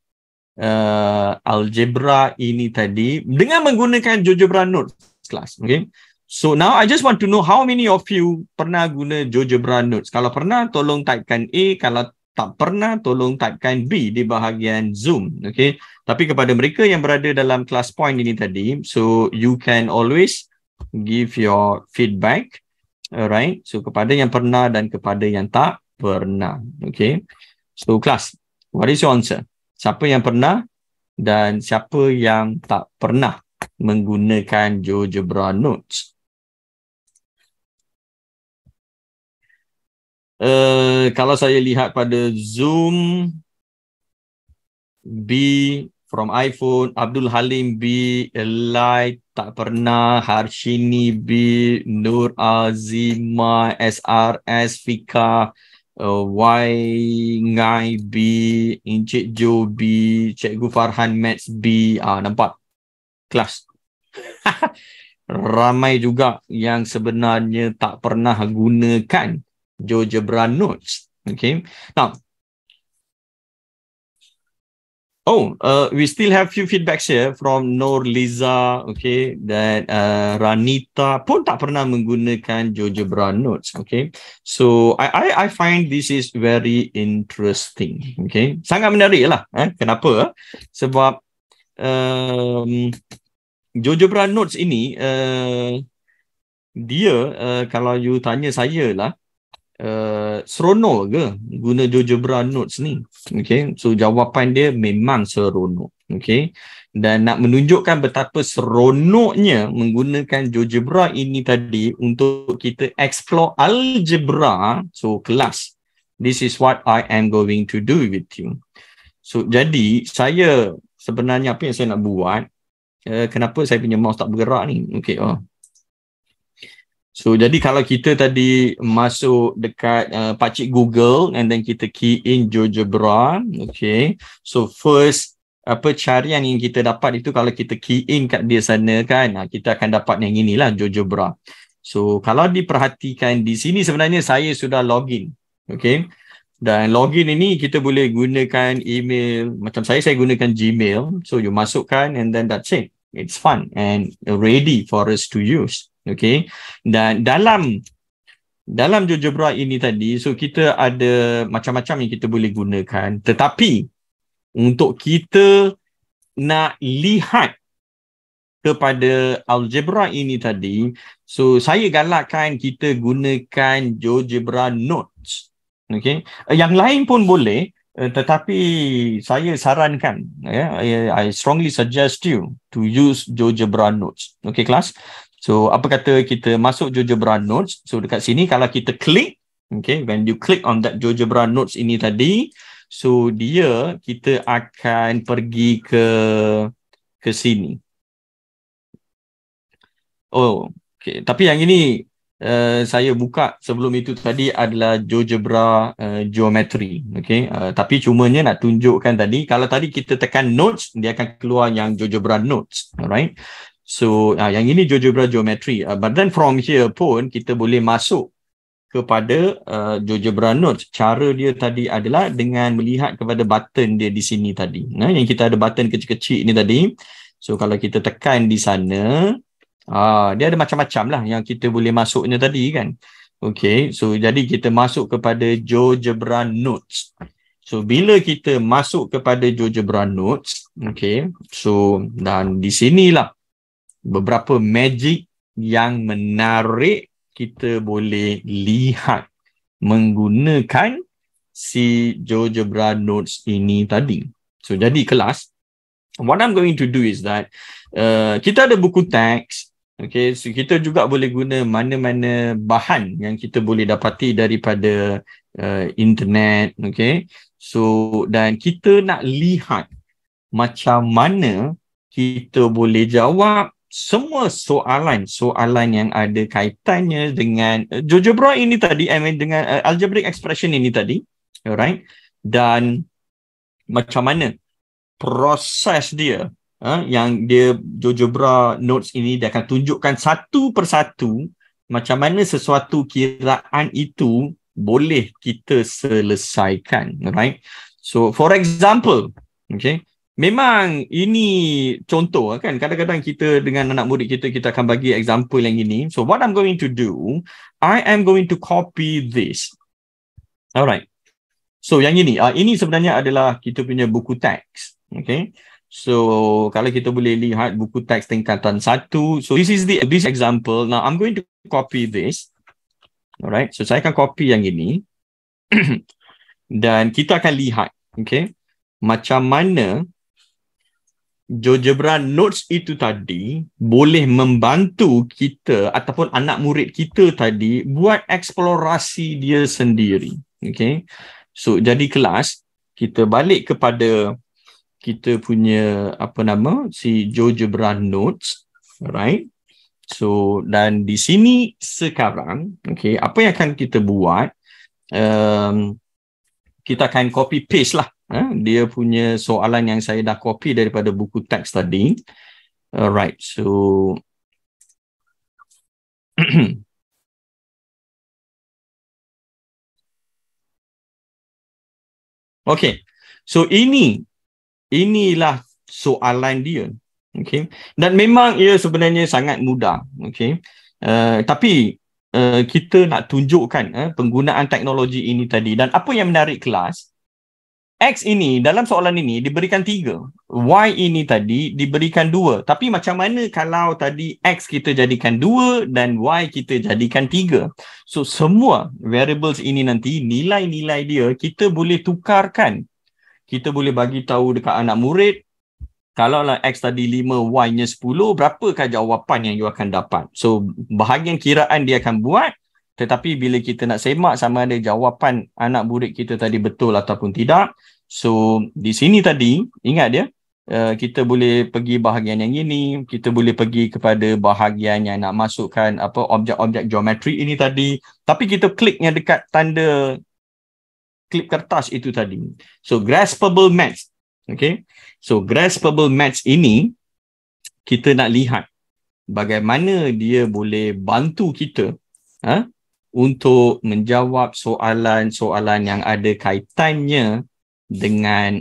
algebra ini tadi dengan menggunakan GeoGebra Notes class. Okay, so now I just want to know how many of you pernah guna GeoGebra Notes. Kalau pernah, tolong typekan A. Kalau tak pernah, tolong typekan B di bahagian Zoom. Okay, tapi kepada mereka yang berada dalam class point ini tadi, so you can always give your feedback. Alright, so kepada yang pernah dan kepada yang tak pernah. Okay, so class, what is your answer? Siapa yang pernah dan siapa yang tak pernah menggunakan GeoGebra Notes? Kalau saya lihat pada Zoom, B from iPhone, Abdul Halim B, Eli tak pernah, Harshini B, Nur Azima, SRS, Fika, Y Ngai B, Encik Jo B, Cikgu Farhan Maths B. Nampak? Kelas. Ramai juga yang sebenarnya tak pernah gunakan GeoGebra Notes. Okay. Now, We still have few feedbacks here from Nur Liza, okay, dan Ranita pun tak pernah menggunakan GeoGebra Notes, okay. So I find this is very interesting, okay. Sangat menarik lah, kenapa? Sebab GeoGebra Notes ini dia kalau you tanya saya lah, seronok ke guna GeoGebra Notes ni? Okay, so jawapan dia memang seronok. Okay, dan nak menunjukkan betapa seronoknya menggunakan GeoGebra ini tadi untuk kita explore algebra. So kelas, this is what I am going to do with you. So jadi saya sebenarnya apa yang saya nak buat, kenapa saya punya mouse tak bergerak ni? Okay, so, jadi kalau kita tadi masuk dekat pakcik Google and then kita key in GeoGebra, okay. So, first, carian yang kita dapat itu kalau kita key in kat dia sana kan, kita akan dapat yang inilah GeoGebra. So, kalau diperhatikan di sini sebenarnya saya sudah login, okay. Dan login ini kita boleh gunakan email, macam saya gunakan Gmail. So, you masukkan and then that's it. It's fun and ready for us to use. Okay, dan dalam GeoGebra ini tadi, so kita ada macam-macam yang kita boleh gunakan, tetapi untuk kita nak lihat kepada algebra ini tadi, so saya galakkan kita gunakan GeoGebra Notes. Okay, yang lain pun boleh, tetapi saya sarankan, I strongly suggest you to use GeoGebra Notes. Okay, kelas. So, apa kata kita masuk GeoGebra Notes. So, dekat sini kalau kita klik, okay, when you click on that GeoGebra Notes ini tadi, so kita akan pergi ke sini. Okay. Tapi yang ini saya buka sebelum itu tadi adalah GeoGebra Geometry. Okay. Tapi cumanya nak tunjukkan tadi, kalau tadi kita tekan Notes, dia akan keluar yang GeoGebra Notes. Alright. So, yang ini GeoGebra Geometry. But then from here pun kita boleh masuk kepada GeoGebra Notes. Cara dia tadi adalah dengan melihat kepada button dia di sini tadi. Yang kita ada button kecil-kecil ni tadi. So, kalau kita tekan di sana, dia ada macam-macam lah yang kita boleh masuknya tadi kan. Okay, so jadi kita masuk kepada GeoGebra Notes. So, bila kita masuk kepada GeoGebra Notes, okay, so dan di sinilah beberapa magic yang menarik kita boleh lihat menggunakan si GeoGebra Notes ini tadi. So, jadi kelas, what I'm going to do is that kita ada buku teks, okay, so kita juga boleh guna mana-mana bahan yang kita boleh dapati daripada internet, okay. So, dan kita nak lihat macam mana kita boleh jawab semua soalan yang ada kaitannya dengan GeoGebra ini tadi, dengan algebraic expression ini tadi, alright, dan macam mana proses dia, yang dia GeoGebra Notes ini dia akan tunjukkan satu persatu macam mana sesuatu kiraan itu boleh kita selesaikan, alright. So, for example, okay, memang ini contoh kan, kadang-kadang kita dengan anak murid kita akan bagi example yang ini. So what I'm going to do, I am going to copy this. Alright. So yang ini sebenarnya adalah kita punya buku teks. Okay. So kalau kita boleh lihat buku teks tingkatan 1. So this is this example. Now I'm going to copy this. Alright. So saya akan copy yang ini. Dan kita akan lihat, okay, macam mana GeoGebra Notes itu tadi boleh membantu kita ataupun anak murid kita tadi buat eksplorasi dia sendiri. Okay. So, jadi kelas, kita balik kepada kita punya si GeoGebra Notes. Alright. So, dan di sini sekarang, okay, apa yang akan kita buat, kita akan copy paste lah. Dia punya soalan yang saya dah copy daripada buku teks tadi. Alright, so okay, so ini inilah soalan dia. Okay. Dan memang ia sebenarnya sangat mudah. Okay. Tapi kita nak tunjukkan penggunaan teknologi ini tadi. Dan apa yang menarik kelas, X ini dalam soalan ini diberikan 3. Y ini tadi diberikan 2. Tapi macam mana kalau tadi X kita jadikan 2 dan Y kita jadikan 3? So semua variables ini nanti nilai-nilai dia kita boleh tukarkan. Kita boleh bagi tahu dekat anak murid, kalaulah X tadi 5, Y-nya 10, berapakah jawapan yang you akan dapat? So bahagian kiraan dia akan buat. Tetapi bila kita nak semak sama ada jawapan anak murid kita tadi betul ataupun tidak. So di sini tadi, ingat dia, kita boleh pergi bahagian yang ini, kita boleh pergi kepada bahagian yang nak masukkan apa objek-objek geometri ini tadi. Tapi kita kliknya dekat tanda klip kertas itu tadi. So graspable maths. Okay. So graspable maths ini, kita nak lihat bagaimana dia boleh bantu kita untuk menjawab soalan-soalan yang ada kaitannya dengan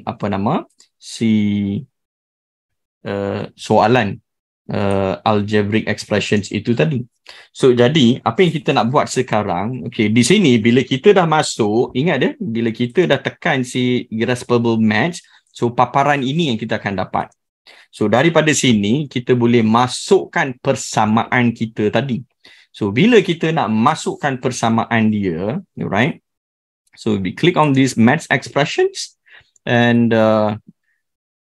soalan algebraic expressions itu tadi. So jadi apa yang kita nak buat sekarang, okay, di sini bila kita dah masuk, ingat dia, bila kita dah tekan si graspable maths, so paparan ini yang kita akan dapat. So daripada sini kita boleh masukkan persamaan kita tadi. So bila kita nak masukkan persamaan dia, right? So we click on these maths expressions and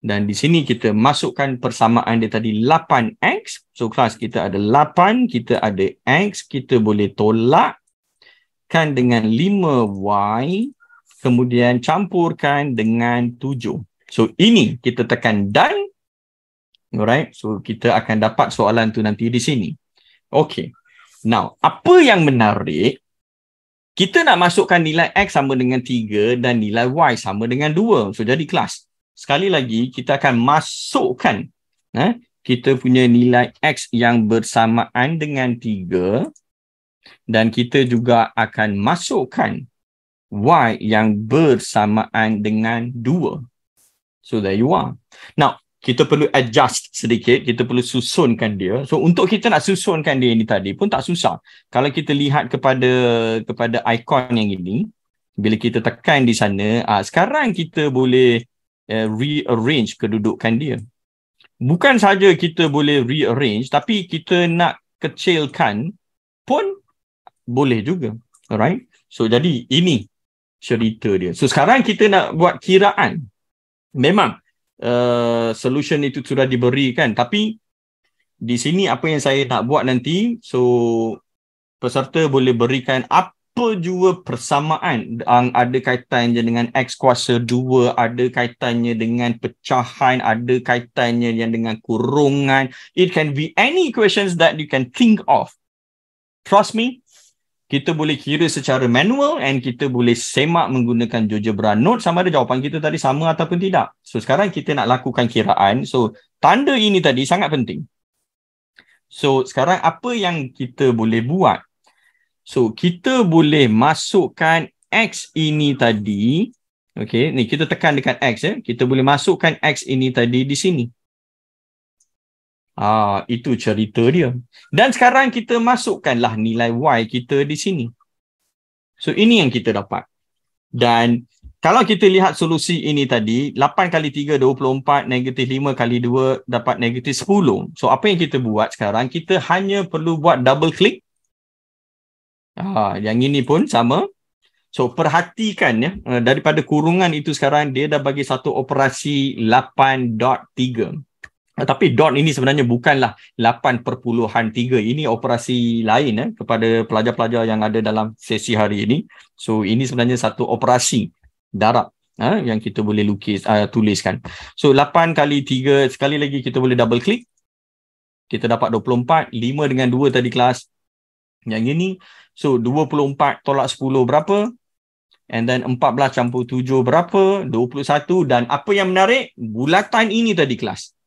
dan di sini kita masukkan persamaan dia tadi 8x. So kelas kita ada 8, kita ada x, kita boleh tolakkan dengan 5y, kemudian campurkan dengan 7. So ini kita tekan done. Alright, so kita akan dapat soalan tu nanti di sini. Okay. Now, apa yang menarik, kita nak masukkan nilai X sama dengan 3 dan nilai Y sama dengan 2. So, jadi kelas. Sekali lagi, kita akan masukkan kita punya nilai X yang bersamaan dengan 3 dan kita juga akan masukkan Y yang bersamaan dengan 2. So, there you are. Now, kita perlu adjust sedikit, kita perlu susunkan dia. So untuk kita nak susunkan dia ini tadi pun tak susah. Kalau kita lihat kepada ikon yang ini, bila kita tekan di sana, sekarang kita boleh rearrange kedudukan dia. Bukan saja kita boleh rearrange, tapi kita nak kecilkan pun boleh juga. Alright? So jadi ini cerita dia. So sekarang kita nak buat kiraan. Memang solution itu sudah diberikan, tapi di sini apa yang saya nak buat nanti, so peserta boleh berikan apa jua persamaan yang ada kaitannya dengan X kuasa 2, ada kaitannya dengan pecahan, ada kaitannya yang dengan kurungan. It can be any questions that you can think of. Trust me, kita boleh kira secara manual and kita boleh semak menggunakan GeoGebra Note sama ada jawapan kita tadi sama ataupun tidak. So sekarang kita nak lakukan kiraan. So tanda ini tadi sangat penting. So sekarang apa yang kita boleh buat? So kita boleh masukkan X ini tadi. Okay, ni kita tekan dekat X. Kita boleh masukkan X ini tadi di sini. Itu cerita dia. Dan sekarang kita masukkanlah nilai Y kita di sini. So ini yang kita dapat. Dan kalau kita lihat solusi ini tadi, 8 kali 3, 24, negatif 5 kali 2 dapat negatif 10. So apa yang kita buat sekarang, kita hanya perlu buat double click. Yang ini pun sama. So perhatikan ya, daripada kurungan itu sekarang dia dah bagi satu operasi 8.3. Tapi dot ini sebenarnya bukanlah 8.3. Ini operasi lain kepada pelajar-pelajar yang ada dalam sesi hari ini. So ini sebenarnya satu operasi darab yang kita boleh tuliskan. So 8 kali 3, sekali lagi kita boleh double click. Kita dapat 24, 5 dengan 2 tadi kelas. Yang ini, so 24 tolak 10 berapa? And then 14 campur 7 berapa? 21. Dan apa yang menarik? Bulatan ini tadi kelas.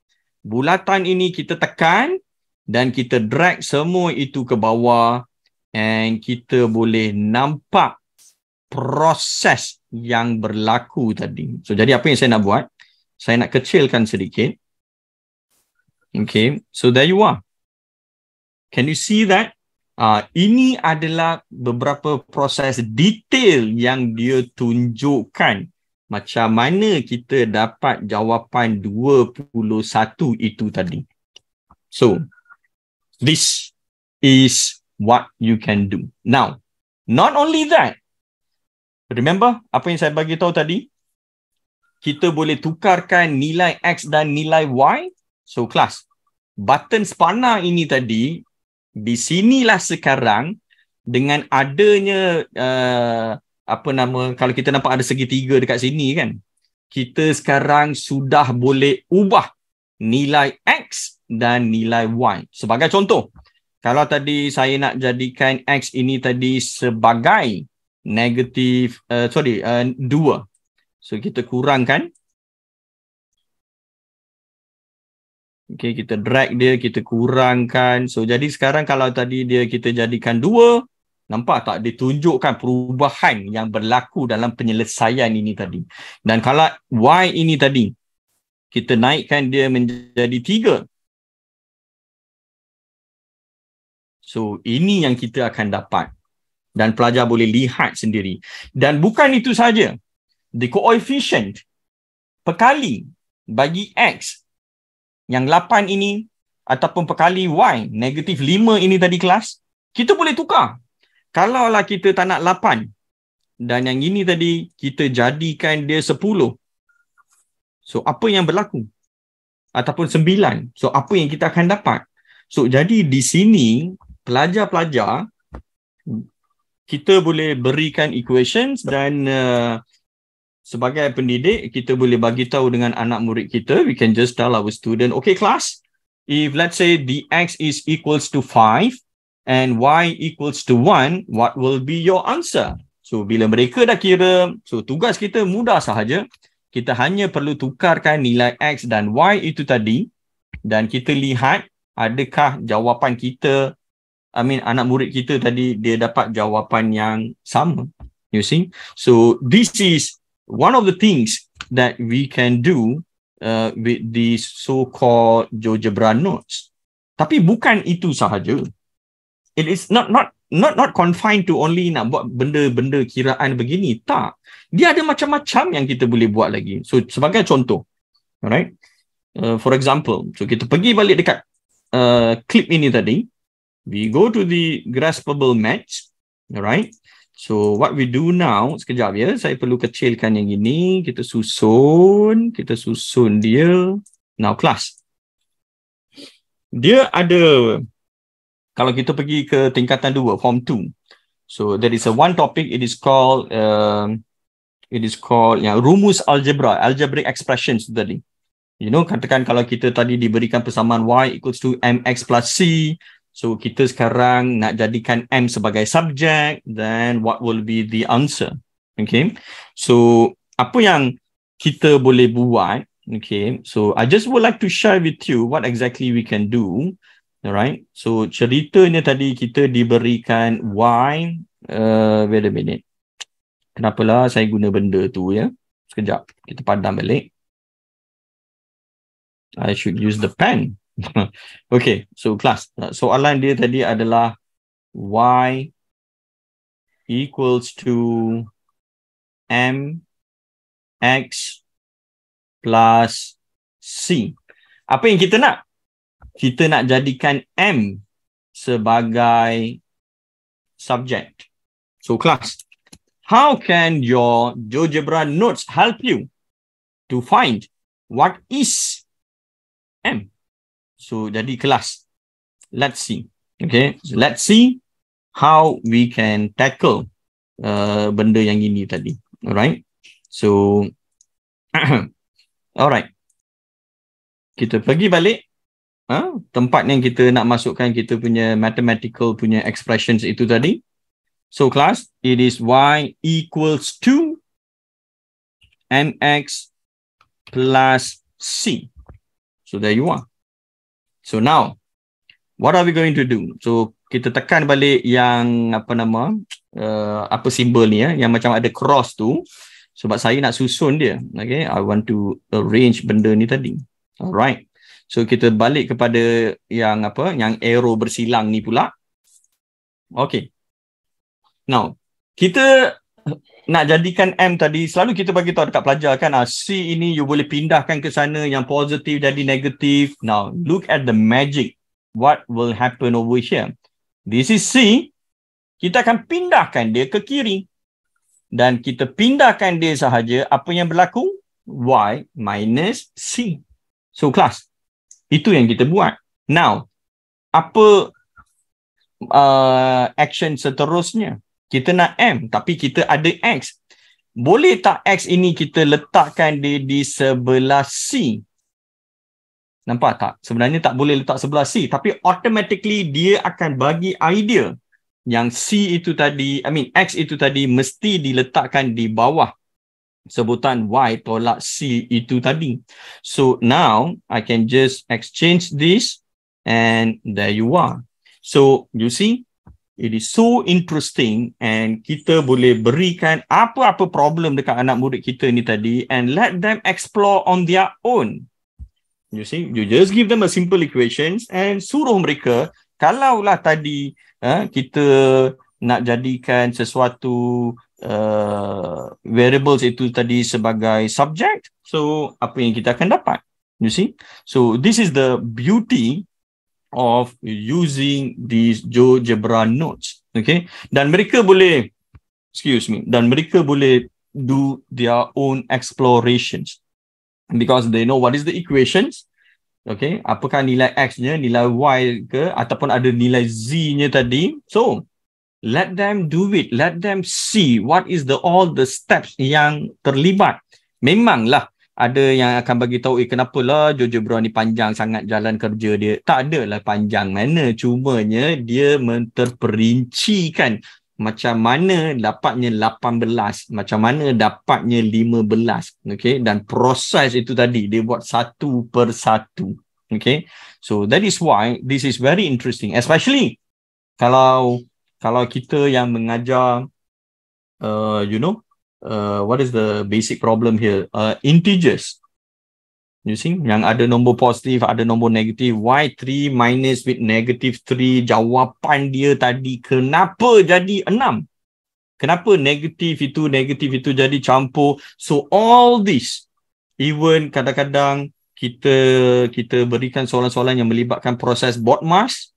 Bulatan ini kita tekan dan kita drag semua itu ke bawah and kita boleh nampak proses yang berlaku tadi. So jadi apa yang saya nak buat? Saya nak kecilkan sedikit. Okay, so there you are. Can you see that? Ini adalah beberapa proses detail yang dia tunjukkan macam mana kita dapat jawapan 21 itu tadi. So, this is what you can do. Now, not only that, remember apa yang saya bagi tahu tadi? Kita boleh tukarkan nilai X dan nilai Y. So, kelas, button spanner ini tadi, di sinilah sekarang dengan adanya kalau kita nampak ada segitiga dekat sini kan, kita sekarang sudah boleh ubah nilai X dan nilai Y. Sebagai contoh, kalau tadi saya nak jadikan X ini tadi sebagai negatif 2. So kita kurangkan. Okay, kita drag dia, kita kurangkan. So jadi sekarang kalau tadi kita jadikan 2, nampak tak ditunjukkan perubahan yang berlaku dalam penyelesaian ini tadi. Dan kalau Y ini tadi, kita naikkan dia menjadi 3. So ini yang kita akan dapat. Dan pelajar boleh lihat sendiri. Dan bukan itu saja. The coefficient perkali bagi X yang 8 ini ataupun perkali Y negatif 5 ini tadi kelas, kita boleh tukar. Kalaulah kita tak nak 8 dan yang ini tadi kita jadikan dia 10. So apa yang berlaku? Ataupun 9. So apa yang kita akan dapat? So jadi di sini pelajar-pelajar kita boleh berikan equations dan sebagai pendidik, kita boleh bagi tahu dengan anak murid kita. We can just tell our student, okay class, if let's say the X is equals to 5 and Y equals to 1, what will be your answer? So, bila mereka dah kira, so tugas kita mudah sahaja. Kita hanya perlu tukarkan nilai X dan Y itu tadi dan kita lihat adakah jawapan kita, anak murid kita tadi, dia dapat jawapan yang sama. You see? So, this is one of the things that we can do with the so-called GeoGebra notes. Tapi bukan itu sahaja. It is not confined to only nak buat benda-benda kiraan begini. Tak. Dia ada macam-macam yang kita boleh buat lagi. So sebagai contoh, alright? For example, so kita pergi balik dekat clip ini tadi. We go to the graspable match, alright? So what we do now, sekejap ya, saya perlu kecilkan yang ini, kita susun dia. Now class, dia ada, kalau kita pergi ke tingkatan 2, form 2, so there is a one topic, it is called rumus algebra, algebraic expressions tadi. You know, katakan kalau kita tadi diberikan persamaan Y equals to mx plus c, so kita sekarang nak jadikan M sebagai subjek, then what will be the answer? Okay. So apa yang kita boleh buat? Okay. So I just would like to share with you what exactly we can do. Alright. So ceritanya tadi kita diberikan Y. Wait a minute. Kenapalah saya guna benda tu ya? Sekejap. Kita padam balik. I should use the pen. Okay, so class, soalan dia tadi adalah Y equals to MX plus C. Apa yang kita nak? Kita nak jadikan M sebagai subject. So class, how can your GeoGebra notes help you to find what is M? So, jadi kelas. Let's see. Okay. So, let's see how we can tackle benda yang ini tadi. Alright. So, alright. Kita pergi balik. Tempat yang kita nak masukkan kita punya mathematical punya expressions itu tadi. So, class, it is Y equals to MX plus C. So, there you are. So now, what are we going to do? So kita tekan balik yang apa simbol ni ya, yang macam ada cross tu. Sebab saya nak susun dia. Okay, I want to arrange benda ni tadi. Alright. So kita balik kepada yang apa? Yang arrow bersilang ni pula. Okay. Now, kita nak jadikan M tadi, selalu kita bagi tahu dekat pelajar kan, C ini you boleh pindahkan ke sana, yang positif jadi negatif. Now, look at the magic. What will happen over here? This is C. Kita akan pindahkan dia ke kiri. Dan kita pindahkan dia sahaja, apa yang berlaku? Y minus C. So, kelas. Itu yang kita buat. Now, apa action seterusnya? Kita nak M, tapi kita ada X. Boleh tak X ini kita letakkan dia di sebelah C? Nampak tak? Sebenarnya tak boleh letak sebelah C, tapi automatically dia akan bagi idea yang C itu tadi, X itu tadi mesti diletakkan di bawah sebutan Y tolak C itu tadi. So now I can just exchange this and there you are. So you see, it is so interesting and kita boleh berikan apa-apa problem dekat anak murid kita ni tadi and let them explore on their own. You see, you just give them a simple equations and suruh mereka, kalaulah tadi kita nak jadikan sesuatu variables itu tadi sebagai subject, so apa yang kita akan dapat? You see, so this is the beauty of using these GeoGebra nodes. Okay, dan mereka boleh do their own explorations because they know what is the equations. Okay, apakah nilai X-nya, nilai Y ke, ataupun ada nilai Z-nya tadi. So let them do it. Let them see what is all the steps yang terlibat. Memanglah ada yang akan bagi tahu, kenapalah GeoGebra ni panjang sangat jalan kerja dia. Tak adalah panjang mana. Cumanya dia menterperincikan macam mana dapatnya 18, macam mana dapatnya 15. Okay? Dan proses itu tadi, dia buat satu per satu. Okay? So that is why this is very interesting. Especially kalau kita yang mengajar, what is the basic problem here? Integers. You see, yang ada nombor positif, ada nombor negatif. Y3 minus with negative 3. Jawapan dia tadi, kenapa jadi 6? Kenapa negatif itu jadi campur? So all this, even kadang-kadang kita berikan soalan-soalan yang melibatkan proses BODMAS.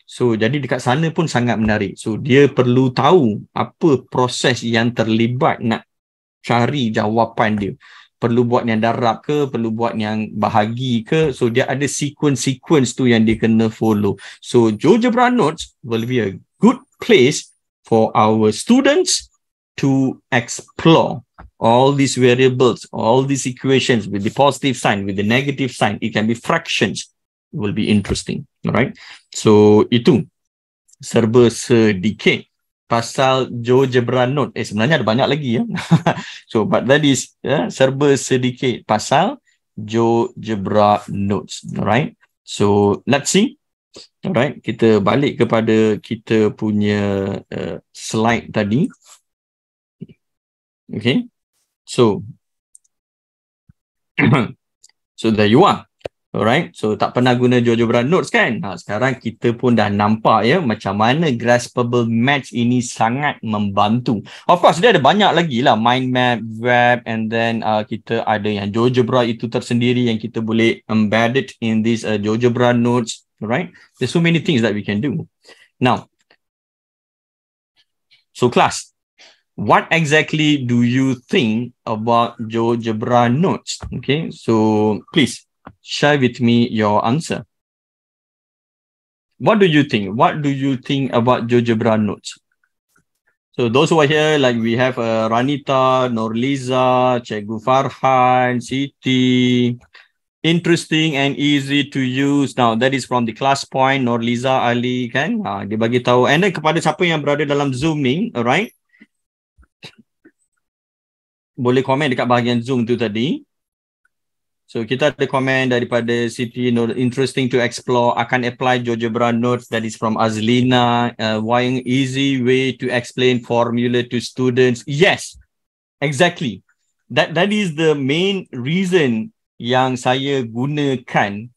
So, jadi dekat sana pun sangat menarik. So, dia perlu tahu apa proses yang terlibat nak cari jawapan dia. Perlu buat yang darab ke, perlu buat yang bahagi ke. So, dia ada sequence tu yang dia kena follow. So, GeoGebra nodes will be a good place for our students to explore all these variables, all these equations with the positive sign, with the negative sign. It can be fractions. It will be interesting. Alright. So, itu serba sedikit pasal GeoGebra node. Sebenarnya ada banyak lagi ya. So, but that is serba sedikit pasal GeoGebra nodes. Alright. So, let's see. Alright. Kita balik kepada kita punya slide tadi. Okay. So, so there you are. Alright, so tak pernah guna GeoGebra nodes kan? Sekarang kita pun dah nampak ya macam mana Graspable Maths ini sangat membantu. Of course, dia ada banyak lagi lah, mind map, web, and then kita ada yang GeoGebra itu tersendiri yang kita boleh embed it in this GeoGebra nodes. Alright, there's so many things that we can do. Now, so class, what exactly do you think about GeoGebra nodes? Okay, so please share with me your answer. What do you think? What do you think about GeoGebra nodes? So those who are here, like we have Ranita, Norliza, Cikgu Farhan, Siti. Interesting and easy to use. Now that is from the class point, Norliza, Ali kan. Dia bagi tahu. And then kepada siapa yang berada dalam Zoom ni, alright. Boleh komen dekat bahagian Zoom tu tadi. So kita ada komen daripada Siti, interesting to explore, akan apply GeoGebra nodes. That is from Azlina. Why easy way to explain formula to students? Yes, exactly. that is the main reason yang saya gunakan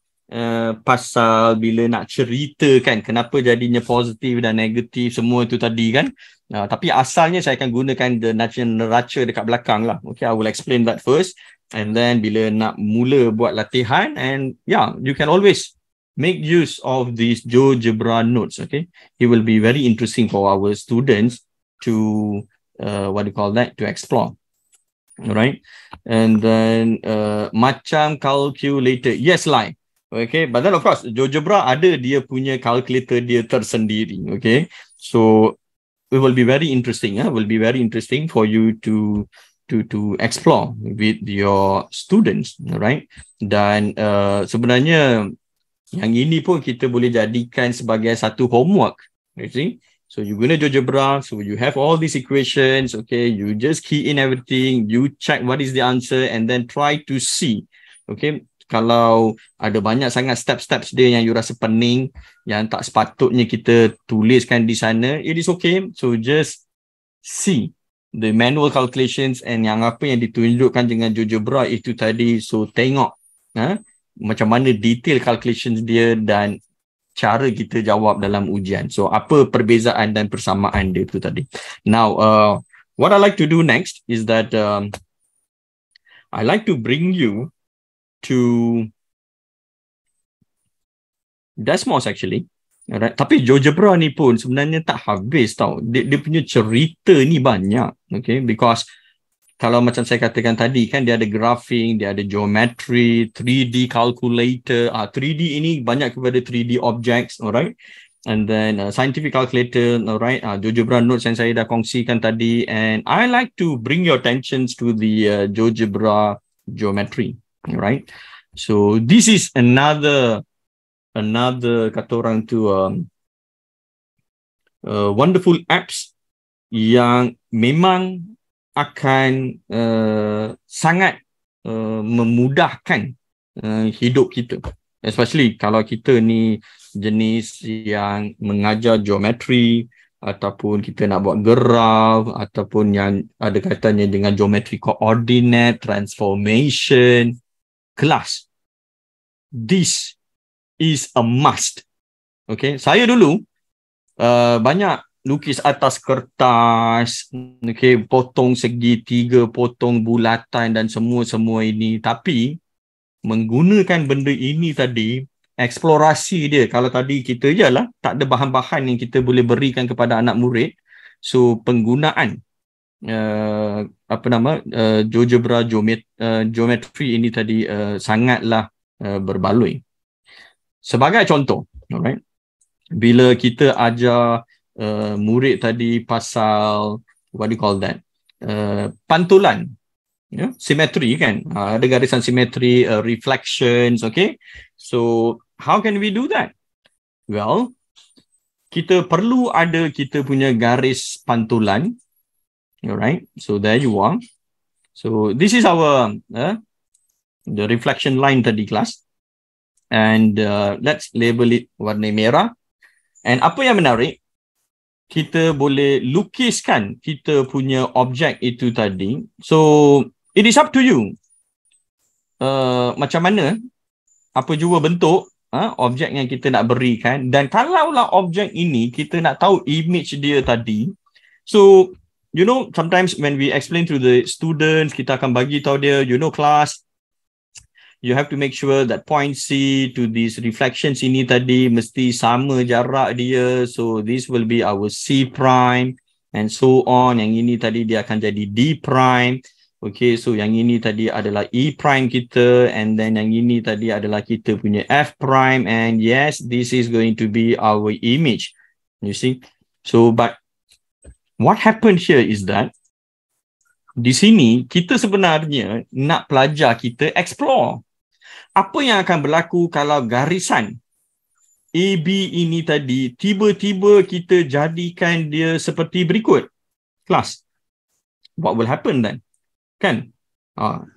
pasal bila nak ceritakan kenapa jadinya positif dan negatif semua tu tadi kan. Tapi asalnya saya akan gunakan the neraca dekat belakang lah. Okay, I will explain that first, and then bila nak mula buat latihan, and yeah, you can always make use of these GeoGebra notes. Okay, it will be very interesting for our students to to explore. Alright, and then macam calculator, yes, like okay, but then of course GeoGebra ada dia punya calculator dia tersendiri. Okay, so it will be very interesting. Will be very interesting for you to explore with your students, right? Dan sebenarnya yang ini pun kita boleh jadikan sebagai satu homework. You see? So you guna GeoGebra, so you have all these equations, okay, you just key in everything, you check what is the answer, and then try to see, okay, kalau ada banyak sangat steps dia yang you rasa pening, yang tak sepatutnya kita tuliskan di sana, it is okay, so just see the manual calculations, and yang apa yang ditunjukkan dengan GeoGebra itu tadi, so tengok macam mana detail calculations dia dan cara kita jawab dalam ujian. So apa perbezaan dan persamaan dia tu tadi. Now what I like to do next is that I like to bring you to Desmos actually. Alright. Tapi GeoGebra ni pun sebenarnya tak habis tau. Dia punya cerita ni banyak. Okay, because kalau macam saya katakan tadi kan, dia ada graphing, dia ada geometry, 3D calculator. 3D ini banyak kepada 3D objects, alright. And then scientific calculator, alright. GeoGebra notes yang saya dah kongsikan tadi. And I like to bring your attentions to the GeoGebra geometry, alright. So this is another kata orang tu wonderful apps yang memang akan sangat memudahkan hidup kita, especially kalau kita ni jenis yang mengajar geometri ataupun kita nak buat graph ataupun yang ada kaitannya dengan geometri coordinate, transformation, kelas. This is a must. Okay, saya dulu banyak lukis atas kertas, okay, potong segitiga, potong bulatan dan semua ini. Tapi menggunakan benda ini tadi, eksplorasi dia, kalau tadi kita je lah tak ada bahan-bahan yang kita boleh berikan kepada anak murid, so penggunaan GeoGebra geometri ini tadi sangatlah berbaloi. Sebagai contoh, alright, bila kita ajar murid tadi pasal pantulan, simetri kan, ada garisan simetri, reflections, okay. So how can we do that? Well, kita perlu ada kita punya garis pantulan, alright. So there you are. So this is our the reflection line tadi kelas, and let's label it warna merah. And apa yang menarik, kita boleh lukiskan kita punya objek itu tadi. So it is up to you. Macam mana, apa jua bentuk objek yang kita nak berikan. Dan kalaulah objek ini kita nak tahu image dia tadi, so you know, sometimes when we explain to the students, kita akan bagi tahu dia, you know, class, you have to make sure that point C to these reflections ini tadi mesti sama jarak dia. So this will be our C prime and so on. Yang ini tadi dia akan jadi D prime. Okay, so yang ini tadi adalah E prime kita, and then yang ini tadi adalah kita punya F prime, and yes, this is going to be our image. You see? So but what happened here is that di sini kita sebenarnya nak pelajar kita explore. Apa yang akan berlaku kalau garisan AB ini tadi tiba-tiba kita jadikan dia seperti berikut? Kelas, what will happen then? Kan?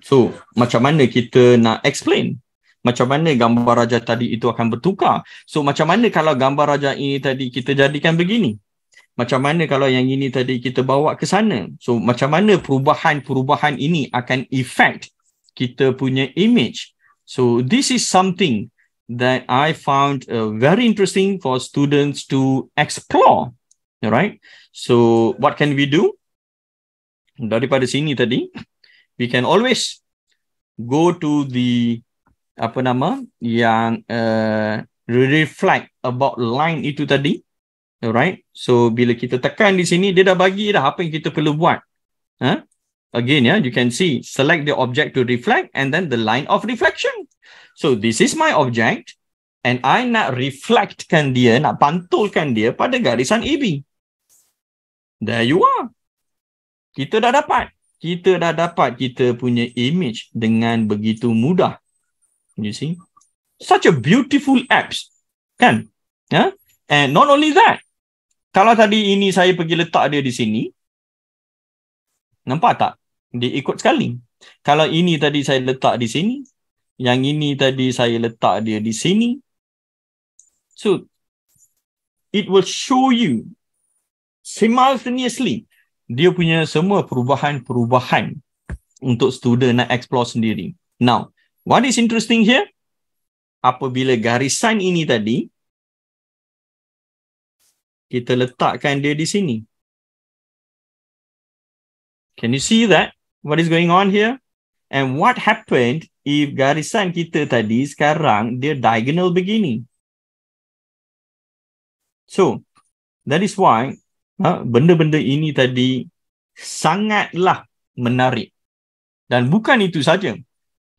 So, macam mana kita nak explain? Macam mana gambar raja tadi itu akan bertukar? So, macam mana kalau gambar raja ini tadi kita jadikan begini? macam mana kalau yang ini tadi kita bawa ke sana. So macam mana perubahan-perubahan ini akan affect kita punya image. So this is something that I found very interesting for students to explore. Alright. So what can we do? Daripada sini tadi, we can always go to the yang reflect about line itu tadi. Alright. So bila kita tekan di sini, dia dah bagi dah apa yang kita perlu buat. Again, you can see, select the object to reflect and then the line of reflection. So this is my object and I nak reflectkan dia, nak pantulkan dia pada garisan AB. There you are. Kita dah dapat kita punya image dengan begitu mudah. You see? Such a beautiful apps. Kan? And not only that, kalau tadi ini saya pergi letak dia di sini, nampak tak? Dia ikut sekali. Kalau ini tadi saya letak di sini, yang ini tadi saya letak dia di sini. So, it will show you simultaneously dia punya semua perubahan-perubahan untuk student nak explore sendiri. Now, what is interesting here? Apabila garisan ini tadi, kita letakkan dia di sini. Can you see that? What is going on here? And what happened if garisan kita tadi sekarang dia diagonal begini? So, that is why benda-benda ini tadi sangatlah menarik. Dan bukan itu saja.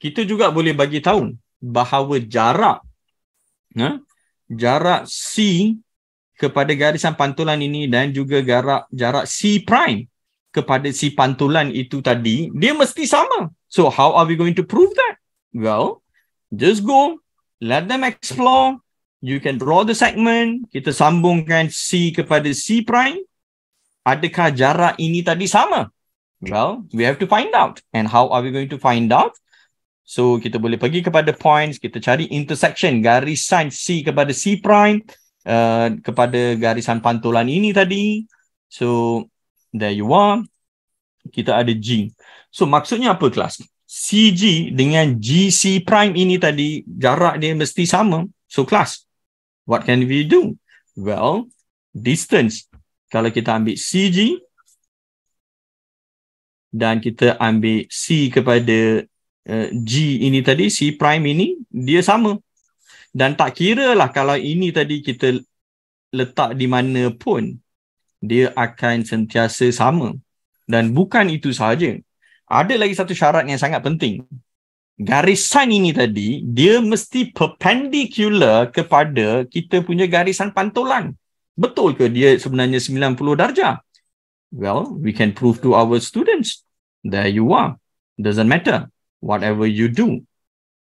Kita juga boleh bagi tahu bahawa jarak C kepada garisan pantulan ini dan juga jarak C prime kepada C pantulan itu tadi, dia mesti sama. So how are we going to prove that? Well, just go, let them explore. You can draw the segment, kita sambungkan C kepada C prime. Adakah jarak ini tadi sama? Well, we have to find out. And how are we going to find out? So, kita boleh pergi kepada points, kita cari intersection garisan C kepada C prime, kepada garisan pantulan ini tadi. So, there you are. Kita ada G. So, maksudnya apa kelas? CG dengan GC prime ini tadi, jarak dia mesti sama. So, kelas, what can we do? Well, distance. Kalau kita ambil CG dan kita ambil C kepada G ini tadi, C prime ini, dia sama. Dan tak kira lah kalau ini tadi kita letak di mana pun, dia akan sentiasa sama. Dan bukan itu sahaja. Ada lagi satu syarat yang sangat penting. Garisan ini tadi, dia mesti perpendicular kepada kita punya garisan pantulan. Betul ke dia sebenarnya 90 darjah? Well, we can prove to our students. There you are. Doesn't matter. Whatever you do,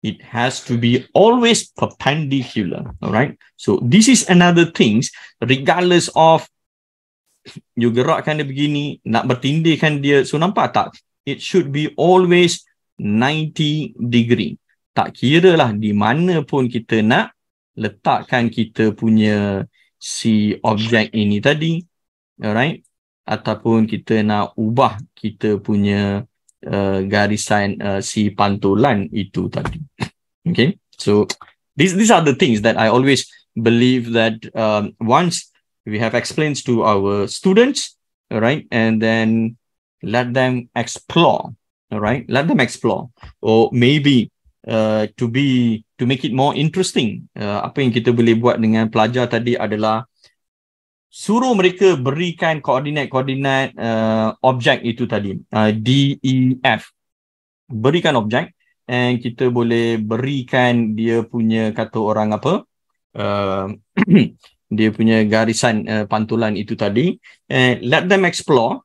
it has to be always perpendicular. All right. So this is another things, regardless of you gerakkan dia begini, nak bertindihkan dia. So nampak tak? It should be always 90 degree. Tak kira lah di mana pun kita nak letakkan kita punya si objek ini tadi, alright, ataupun kita nak ubah kita punya garisan si pantulan itu tadi. Okay, so these are the things that I always believe that once we have explained to our students, alright, and then let them explore, alright, let them explore, or maybe to make it more interesting, apa yang kita boleh buat dengan pelajar tadi adalah suruh mereka berikan koordinat objek itu tadi, D, E, F. Berikan objek, and kita boleh berikan dia punya, kata orang apa, dia punya garisan pantulan itu tadi, and let them explore.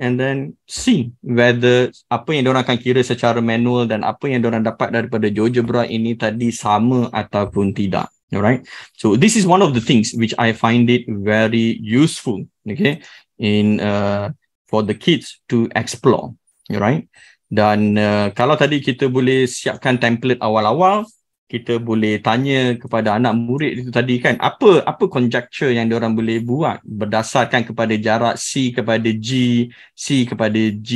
And then see whether apa yang diorang akan kira secara manual dan apa yang diorang dapat daripada GeoGebra ini tadi sama ataupun tidak. Alright. So this is one of the things which I find it very useful, okay, in for the kids to explore. Alright. Dan kalau tadi kita boleh siapkan template awal-awal, kita boleh tanya kepada anak murid itu tadi kan, apa conjecture yang diorang boleh buat berdasarkan kepada jarak C kepada G, C kepada G,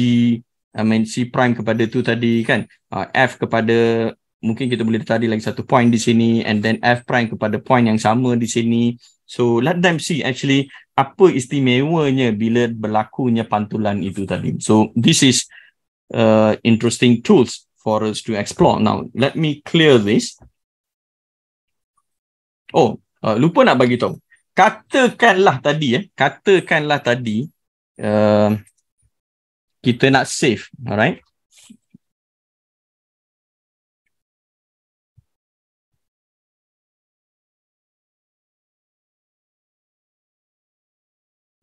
C prime kepada tu tadi kan, F kepada, mungkin kita boleh tarik lagi satu point di sini, and then F prime kepada point yang sama di sini. So let them see actually apa istimewanya bila berlakunya pantulan itu tadi. So this is interesting tools for us to explore. Now, let me clear this. Lupa nak bagi tahu. Katakanlah tadi kita nak save, alright?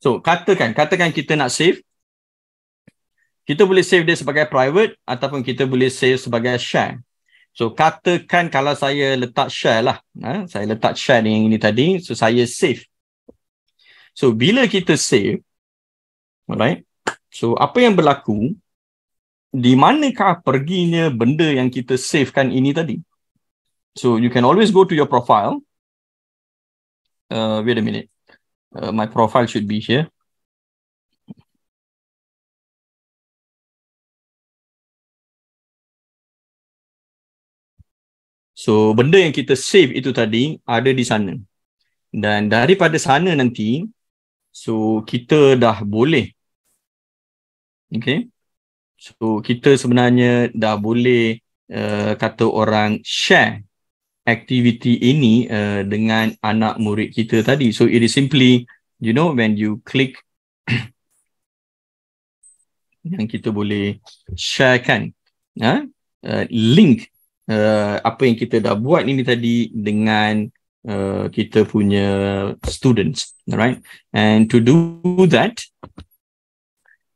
So, katakan kita nak save. Kita boleh save dia sebagai private ataupun kita boleh save sebagai share. So, katakan kalau saya letak share lah. Saya letak share yang ini tadi. So, saya save. So, bila kita save, alright. So, apa yang berlaku? Di manakah perginya benda yang kita savekan ini tadi? So, you can always go to your profile. Wait a minute. My profile should be here. So, benda yang kita save itu tadi ada di sana. Dan daripada sana nanti, so kita dah boleh. Okay. So, kita sebenarnya dah boleh kata orang share aktiviti ini dengan anak murid kita tadi. So, it is simply, you know, when you click yang kita boleh sharekan link apa yang kita dah buat ini tadi dengan kita punya students, right? And to do that,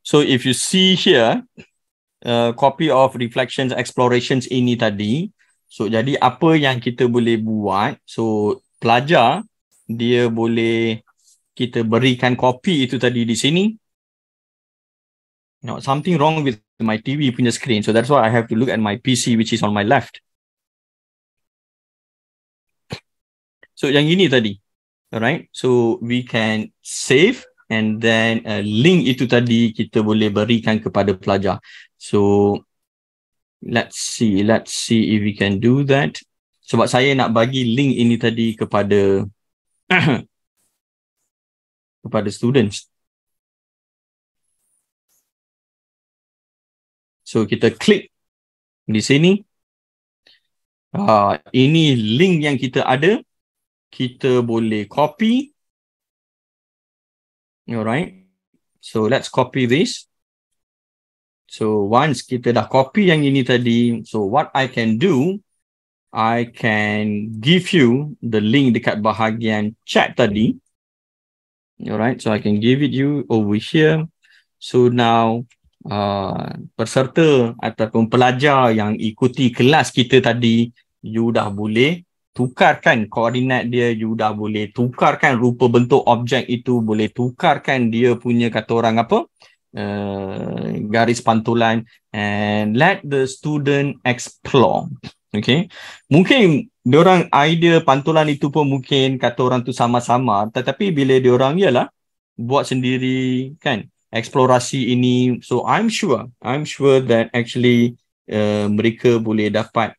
so if you see here copy of reflections explorations ini tadi, so jadi apa yang kita boleh buat, so pelajar dia boleh kita berikan copy itu tadi di sini. No, something wrong with my TV punya screen, so that's why I have to look at my PC which is on my left. So yang ini tadi, alright. So we can save and then link itu tadi kita boleh berikan kepada pelajar. So let's see if we can do that. Sebab saya nak bagi link ini tadi kepada kepada students. So kita klik di sini. Ini link yang kita ada. Kita boleh copy. Alright. So let's copy this. So once kita dah copy yang ini tadi, so what I can do, I can give you the link dekat bahagian chat tadi. Alright. So I can give it you over here. So now peserta ataupun pelajar yang ikuti kelas kita tadi, you dah boleh tukarkan koordinat dia, you dah boleh tukarkan rupa bentuk objek itu, boleh tukarkan dia punya kata orang apa, garis pantulan, and let the student explore. Okay, mungkin diorang idea pantulan itu pun mungkin kata orang tu sama-sama, tetapi bila diorang ialah buat sendiri kan eksplorasi ini, so I'm sure that actually mereka boleh dapat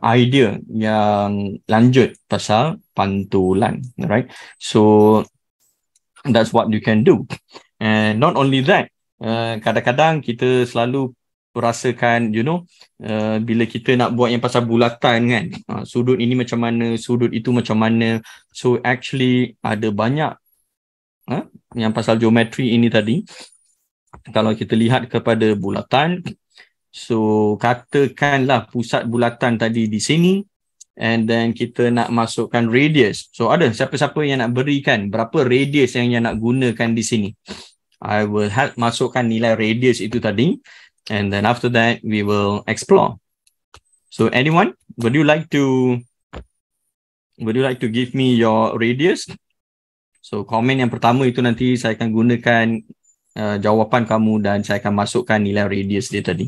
idea yang lanjut pasal pantulan, right? So that's what you can do. And not only that, kadang-kadang kita selalu rasakan, you know, bila kita nak buat yang pasal bulatan kan, sudut ini macam mana, sudut itu macam mana. So actually ada banyak yang pasal geometri ini tadi. Kalau kita lihat kepada bulatan, so katakanlah pusat bulatan tadi di sini, and then kita nak masukkan radius. So ada siapa-siapa yang nak berikan berapa radius yang nak gunakan di sini. I will help masukkan nilai radius itu tadi, and then after that we will explore. So anyone, would you like to give me your radius? So komen yang pertama itu nanti saya akan gunakan jawapan kamu dan saya akan masukkan nilai radius dia tadi.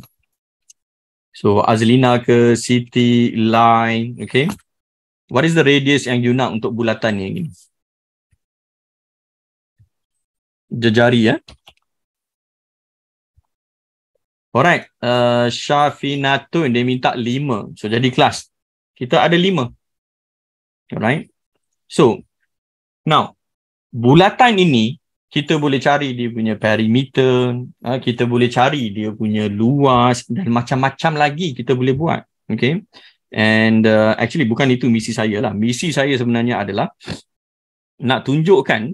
So Azlina ke, Siti, Line, okay. What is the radius yang you nak untuk bulatan ni? Jejari ya. Alright, Syafinatun dia minta 5. So jadi kelas. Kita ada 5. Alright. So, now bulatan ini kita boleh cari dia punya perimeter, kita boleh cari dia punya luas dan macam-macam lagi kita boleh buat. Okay. And actually bukan itu misi saya lah. Misi saya sebenarnya adalah nak tunjukkan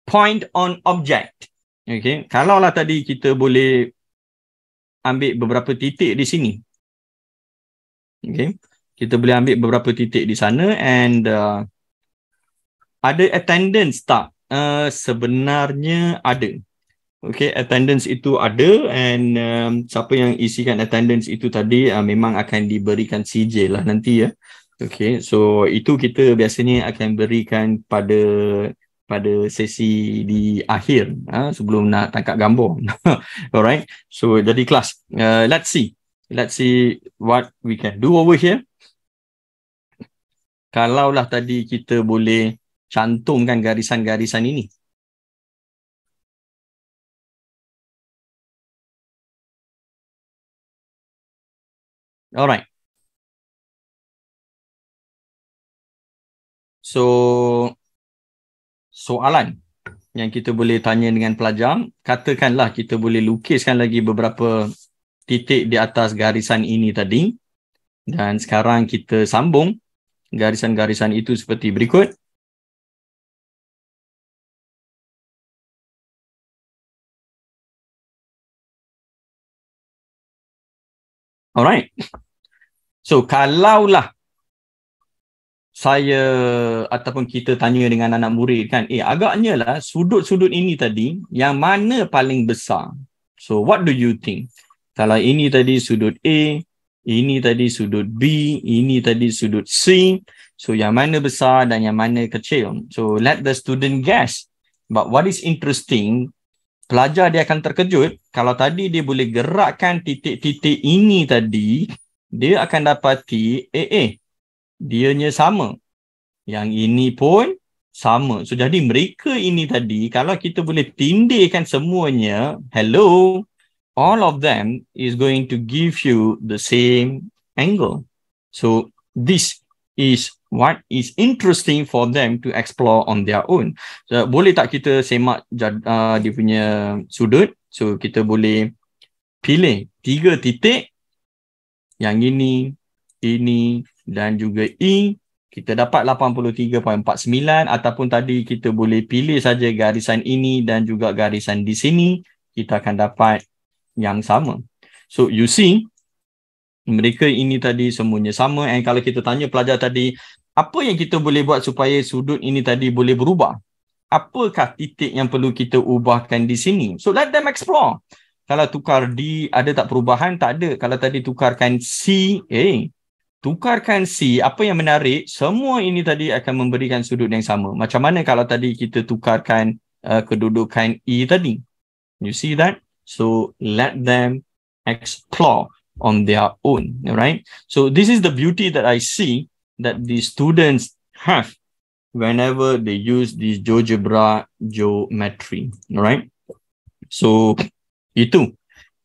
point on object. Okay. Kalaulah tadi kita boleh ambil beberapa titik di sini. Okay. Kita boleh ambil beberapa titik di sana and ada attendance tak? Sebenarnya ada. Okay, attendance itu ada and siapa yang isikan attendance itu tadi memang akan diberikan CJ lah nanti ya. Okay, so itu kita biasanya akan berikan pada sesi di akhir sebelum nak tangkap gambar. Alright, so jadi kelas. Let's see what we can do over here. Kalaulah tadi kita boleh cantumkan garisan-garisan ini. Alright. So, soalan yang kita boleh tanya dengan pelajar, katakanlah kita boleh lukiskan lagi beberapa titik di atas garisan ini tadi. Dan sekarang kita sambung garisan-garisan itu seperti berikut. Alright. So, kalaulah saya ataupun kita tanya dengan anak murid kan, agaknya lah sudut-sudut ini tadi, yang mana paling besar? So, what do you think? Kalau ini tadi sudut A, ini tadi sudut B, ini tadi sudut C. So, yang mana besar dan yang mana kecil? So, let the student guess. But what is interesting, pelajar dia akan terkejut kalau tadi dia boleh gerakkan titik-titik ini tadi, dia akan dapati dianya sama. Yang ini pun sama. So jadi mereka ini tadi kalau kita boleh tindihkan semuanya, hello, all of them is going to give you the same angle. So this is what is interesting for them to explore on their own. So, boleh tak kita semak dia punya sudut? So kita boleh pilih 3 titik. Yang ini dan juga E. Kita dapat 83.49 ataupun tadi kita boleh pilih saja garisan ini dan juga garisan di sini. Kita akan dapat yang sama. So you see, mereka ini tadi semuanya sama. And kalau kita tanya pelajar tadi, apa yang kita boleh buat supaya sudut ini tadi boleh berubah? Apakah titik yang perlu kita ubahkan di sini? So let them explore. Kalau tukar D, ada tak perubahan? Tak ada. Kalau tadi tukarkan C, tukarkan C, apa yang menarik? Semua ini tadi akan memberikan sudut yang sama. Macam mana kalau tadi kita tukarkan kedudukan E tadi? You see that? So let them explore on their own, right? So this is the beauty that I see that the students have whenever they use this GeoGebra geometry, right? So itu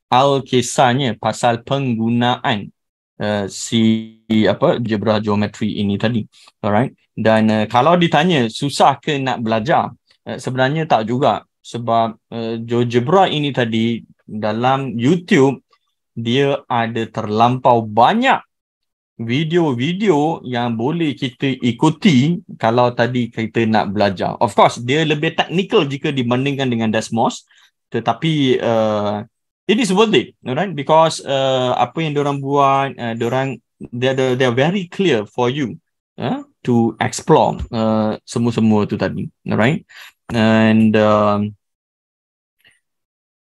al-kisahnya pasal penggunaan GeoGebra geometry ini tadi, alright? Dan kalau ditanya susah ke nak belajar, sebenarnya tak juga, sebab GeoGebra ini tadi dalam YouTube dia ada terlampau banyak video-video yang boleh kita ikuti kalau tadi kita nak belajar. Of course, dia lebih technical jika dibandingkan dengan Desmos, tetapi it is worth it, right? Because apa yang diorang buat, they are very clear for you to explore semua-semua tu tadi, right? And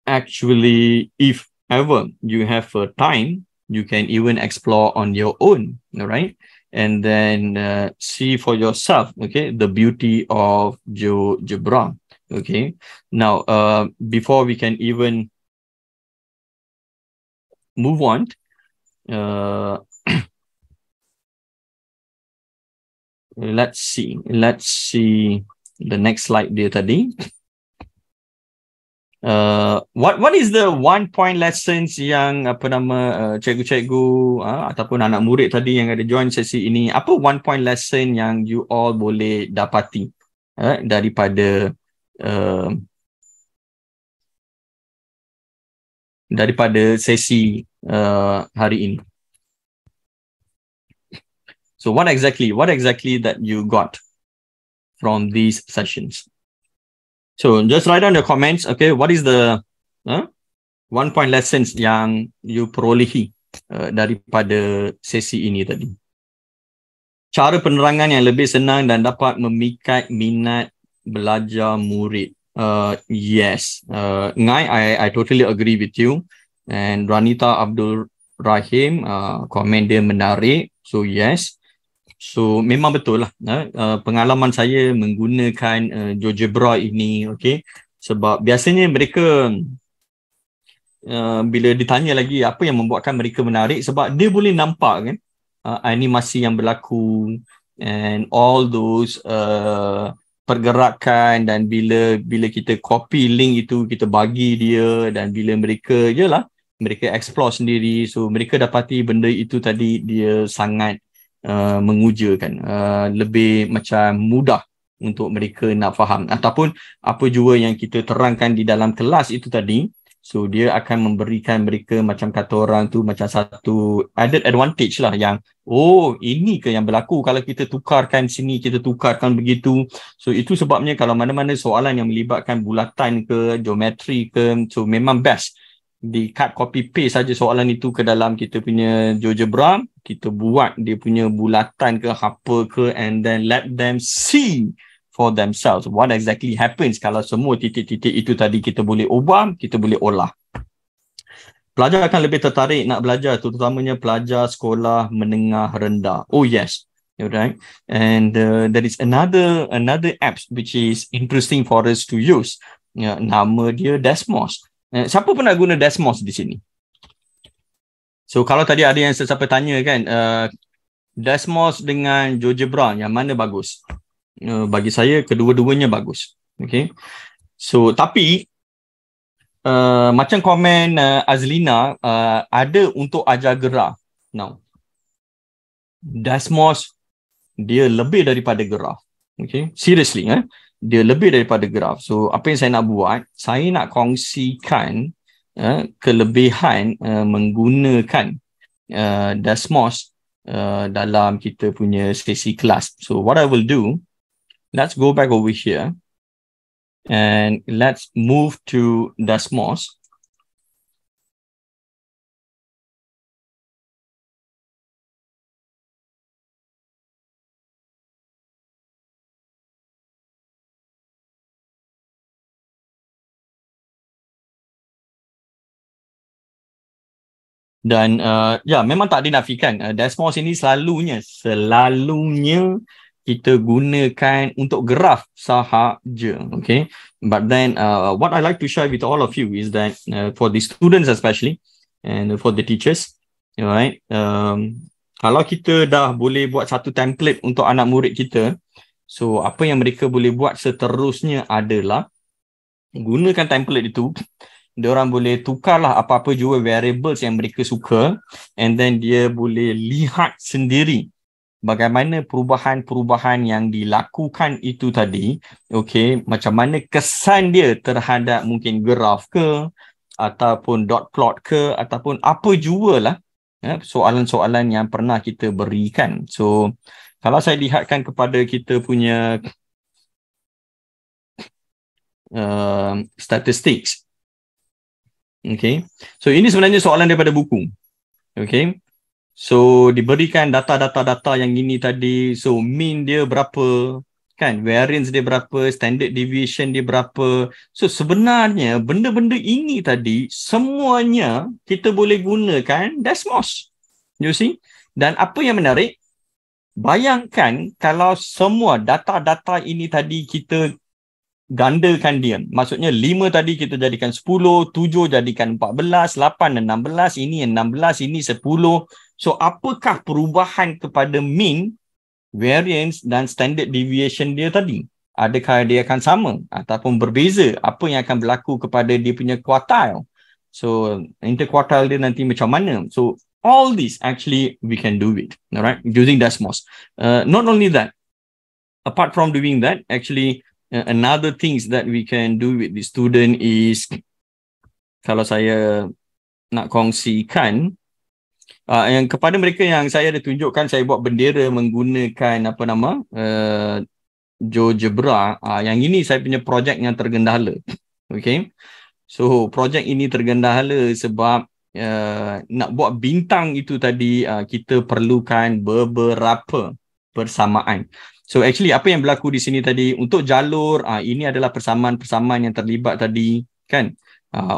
actually, if ever you have a time, you can even explore on your own, right? And then see for yourself, okay, the beauty of GeoGebra, okay? Now, before we can even move on, let's see the next slide dia tadi. What is the one point lessons yang cikgu-cikgu ataupun anak murid tadi yang ada join sesi ini, apa one point lesson yang you all boleh dapati daripada sesi hari ini? So what exactly that you got from these sessions? So just write down your comments. Okay, what is the one point lessons yang you perolehi daripada sesi ini tadi? Cara penerangan yang lebih senang dan dapat memikat minat belajar murid. Yes, Ngai, I totally agree with you. And Ranita Abdul Rahim, komen dia menarik. So yes. So memang betul lah, pengalaman saya menggunakan GeoGebra ini, okay, sebab biasanya mereka bila ditanya lagi apa yang membuatkan mereka menarik, sebab dia boleh nampak kan animasi yang berlaku and all those pergerakan, dan bila kita copy link itu, kita bagi dia, dan bila mereka explore sendiri, so mereka dapati benda itu tadi dia sangat mengujakan, lebih macam mudah untuk mereka nak faham, ataupun apa jua yang kita terangkan di dalam kelas itu tadi, so dia akan memberikan mereka macam kata orang tu macam satu added advantage lah, yang ini ke yang berlaku kalau kita tukarkan sini, kita tukarkan begitu. So itu sebabnya kalau mana-mana soalan yang melibatkan bulatan ke, geometri ke, so memang best di cut copy paste saja soalan itu ke dalam kita punya GeoGebra, kita buat dia punya bulatan ke apa ke, and then let them see for themselves what exactly happens kalau semua titik-titik itu tadi kita boleh ubah, kita boleh olah. Pelajar akan lebih tertarik nak belajar, terutamanya pelajar sekolah menengah rendah. Oh yes, right. And there is another apps which is interesting for us to use. Nama dia Desmos. Siapa pernah guna Desmos di sini? So kalau tadi ada yang sesiapa tanya kan, Desmos dengan GeoGebra yang mana bagus? Bagi saya kedua-duanya bagus. Okay. So tapi macam komen Azlina, ada untuk ajar graf. Now, Desmos dia lebih daripada graf. Okay. Seriously, dia lebih daripada graf. So apa yang saya nak buat, saya nak kongsikan kelebihan menggunakan Desmos dalam kita punya sesi kelas. So what I will do, let's go back over here and let's move to Desmos. Dan memang tak dinafikan, Desmos ini selalunya kita gunakan untuk graf sahaja. Okay, but then what I like to share with all of you is that for the students especially and for the teachers, right, kalau kita dah boleh buat satu template untuk anak murid kita, so apa yang mereka boleh buat seterusnya adalah gunakan template itu. Diorang boleh tukarlah apa-apa jua variables yang mereka suka, and then dia boleh lihat sendiri bagaimana perubahan-perubahan yang dilakukan itu tadi. Okay, macam mana kesan dia terhadap mungkin graf ke, ataupun dot plot ke, ataupun apa jua lah soalan-soalan yang pernah kita berikan. So kalau saya lihatkan kepada kita punya statistics, okay, so ini sebenarnya soalan daripada buku. Okay, so diberikan data yang ini tadi. So mean dia berapa, kan, variance dia berapa, standard deviation dia berapa. So sebenarnya benda-benda ini tadi semuanya kita boleh gunakan Desmos. You see? Dan apa yang menarik, bayangkan kalau semua data-data ini tadi kita gandakan dia. Maksudnya 5 tadi kita jadikan 10, 7 jadikan 14, 8 dan 16, ini 16, ini 10. So apakah perubahan kepada mean, variance dan standard deviation dia tadi? Adakah dia akan sama ataupun berbeza? Apa yang akan berlaku kepada dia punya quartile? So interquartile dia nanti macam mana? So all this actually we can do it, alright, using Desmos. Not only that, apart from doing that, actually another things that we can do with the student is, kalau saya nak kongsikan, yang kepada mereka yang saya ada tunjukkan, saya buat bendera menggunakan apa nama, GeoGebra. Yang ini saya punya projek yang tergendala. Okay, so projek ini tergendala sebab nak buat bintang itu tadi, kita perlukan beberapa persamaan. So actually apa yang berlaku di sini tadi, untuk jalur, ini adalah persamaan-persamaan yang terlibat tadi kan.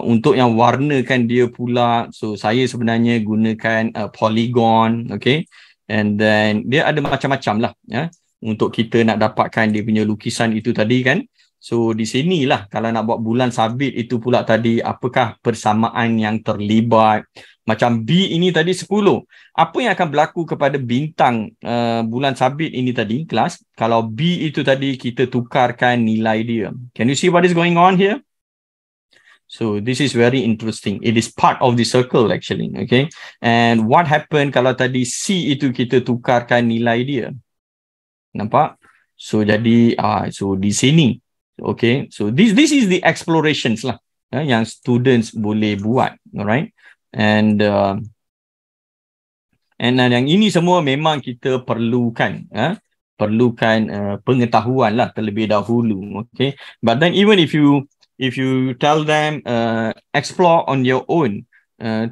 Untuk yang warna kan dia pula, so saya sebenarnya gunakan polygon, okay, and then dia ada macam-macam lah ya, untuk kita nak dapatkan dia punya lukisan itu tadi kan. So di sinilah kalau nak buat bulan sabit itu pula tadi, apakah persamaan yang terlibat. Macam B ini tadi 10. Apa yang akan berlaku kepada bintang bulan sabit ini tadi, kelas? Kalau B itu tadi kita tukarkan nilai dia. Can you see what is going on here? So this is very interesting. It is part of the circle actually. Okay. And what happened kalau tadi C itu kita tukarkan nilai dia? Nampak? So jadi so di sini. Okay. So this is the explorations lah yang students boleh buat. Alright. And yang ini semua memang kita perlukan pengetahuan lah terlebih dahulu. Okay. But then even if you tell them explore on your own,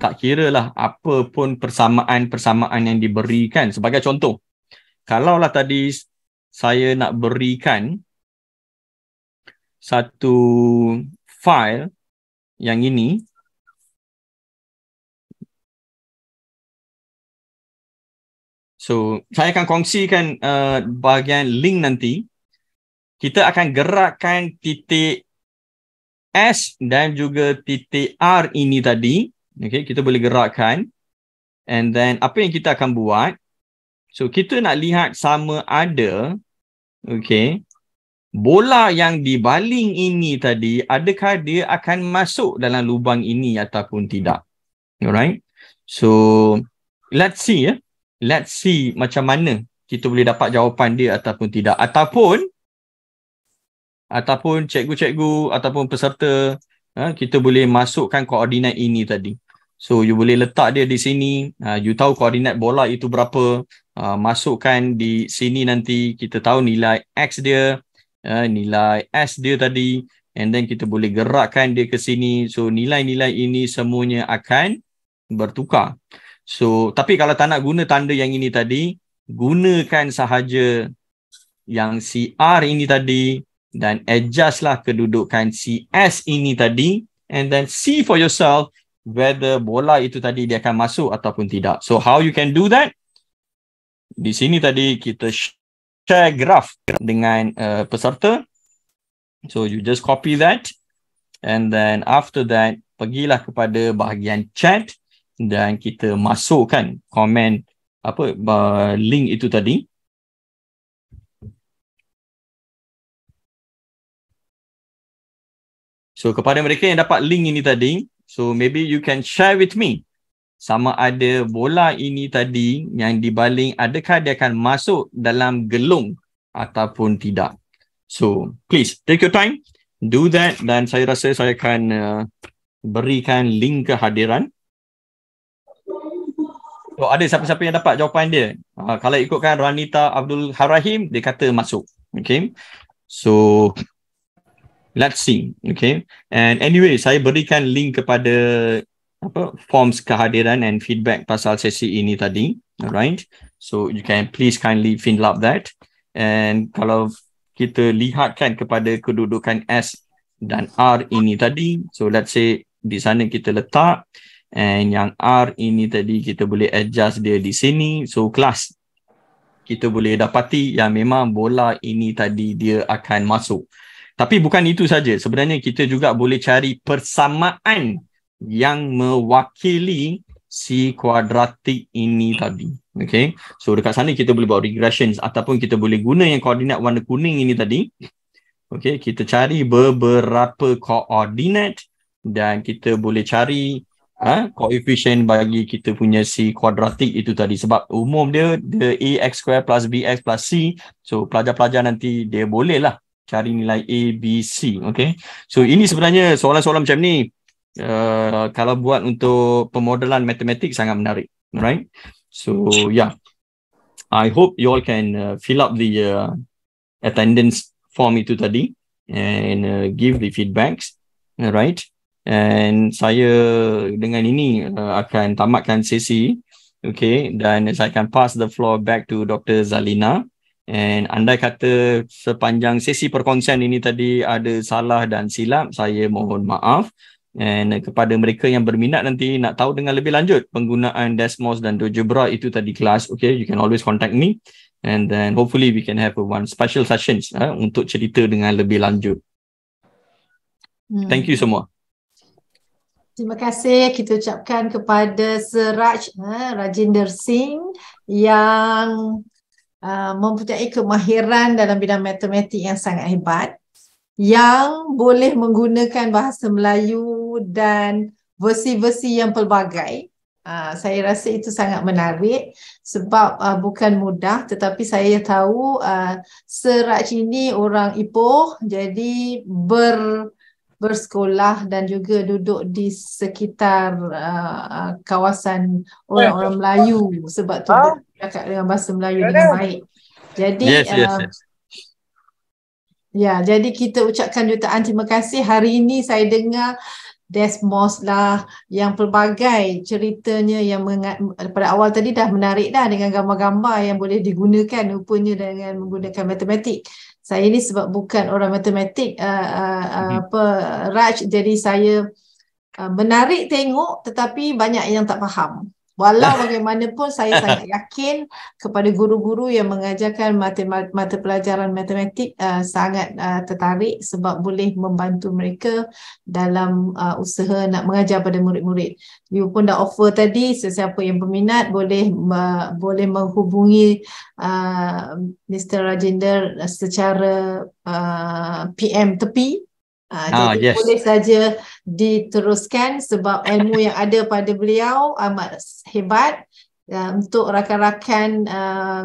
tak kira lah apa pun persamaan yang diberikan. Sebagai contoh, kalaulah tadi saya nak berikan satu file yang ini, so saya akan kongsikan bahagian link nanti. Kita akan gerakkan titik S dan juga titik R ini tadi. Okay, kita boleh gerakkan. And then apa yang kita akan buat? So kita nak lihat sama ada, okay, bola yang dibaling ini tadi, adakah dia akan masuk dalam lubang ini ataupun tidak. Alright. So let's see ya. Let's see macam mana kita boleh dapat jawapan dia ataupun tidak. Ataupun cikgu-cikgu ataupun peserta, kita boleh masukkan koordinat ini tadi. So you boleh letak dia di sini. You tahu koordinat bola itu berapa. Masukkan di sini nanti. Kita tahu nilai X dia, nilai S dia tadi. And then kita boleh gerakkan dia ke sini. So nilai-nilai ini semuanya akan bertukar. So tapi kalau tak nak guna tanda yang ini tadi, gunakan sahaja yang CR ini tadi dan adjust lah kedudukan CS ini tadi, and then see for yourself whether bola itu tadi dia akan masuk ataupun tidak. So how you can do that? Di sini tadi kita share graph dengan peserta. So you just copy that, and then after that pergilah kepada bahagian chat dan kita masukkan komen link itu tadi. So kepada mereka yang dapat link ini tadi, so maybe you can share with me sama ada bola ini tadi yang dibaling, adakah dia akan masuk dalam gelung ataupun tidak. So please take your time, do that, dan saya rasa saya akan berikan link kehadiran. So ada siapa-siapa yang dapat jawapan dia? Kalau ikutkan Ranita Abdul Harahim, dia kata masuk. Okay. So let's see. Okay. And anyway, saya berikan link kepada forms kehadiran and feedback pasal sesi ini tadi. Alright. So you can please kindly fill up that. And kalau kita lihatkan kepada kedudukan S dan R ini tadi, so let's say di sana kita letak, and yang R ini tadi kita boleh adjust dia di sini. So kelas kita boleh dapati yang memang bola ini tadi dia akan masuk. Tapi bukan itu saja. Sebenarnya kita juga boleh cari persamaan yang mewakili si kuadratik ini tadi. Okay. So dekat sana kita boleh buat regressions ataupun kita boleh guna yang koordinat warna kuning ini tadi. Okay. Kita cari beberapa koordinat dan kita boleh cari koefisien bagi kita punya si kuadratik itu tadi. Sebab umum dia ax square plus bx plus c. So pelajar-pelajar nanti dia boleh lah cari nilai A, B, C. Okay. So ini sebenarnya soalan-soalan macam ni kalau buat untuk pemodelan matematik sangat menarik. Right? So yeah, I hope you all can fill up the attendance form itu tadi and give the feedbacks. Right? And saya dengan ini akan tamatkan sesi. Okay. Dan saya akan pass the floor back to Dr. Zalina. And andai kata sepanjang sesi perkongsian ini tadi ada salah dan silap, saya mohon maaf. And kepada mereka yang berminat nanti nak tahu dengan lebih lanjut penggunaan Desmos dan GeoGebra itu tadi kelas, okay, you can always contact me. And then hopefully we can have one special sessions untuk cerita dengan lebih lanjut. Thank you semua. Terima kasih kita ucapkan kepada Sir Rajinder Singh yang mempunyai kemahiran dalam bidang matematik yang sangat hebat, yang boleh menggunakan bahasa Melayu dan versi-versi yang pelbagai. Saya rasa itu sangat menarik sebab bukan mudah, tetapi saya tahu Sir Raj ini orang Ipoh, jadi bersekolah dan juga duduk di sekitar kawasan orang-orang Melayu, sebab tu dia cakap dengan bahasa Melayu dengan baik. Jadi Yes. ya, jadi kita ucapkan jutaan terima kasih. Hari ini saya dengar Desmos lah yang pelbagai ceritanya yang pada awal tadi dah menarik dah dengan gambar-gambar yang boleh digunakan rupanya dengan menggunakan matematik. Saya ni sebab bukan orang matematik Raj, jadi saya menarik tengok tetapi banyak yang tak faham. Walau bagaimanapun saya sangat yakin kepada guru-guru yang mengajarkan mata pelajaran matematik sangat tertarik sebab boleh membantu mereka dalam usaha nak mengajar pada murid-murid. You pun dah offer tadi, sesiapa yang berminat boleh menghubungi Mr. Rajinder secara PM tepi. Jadi Yes. boleh saja diteruskan sebab ilmu yang ada pada beliau amat hebat. Untuk rakan-rakan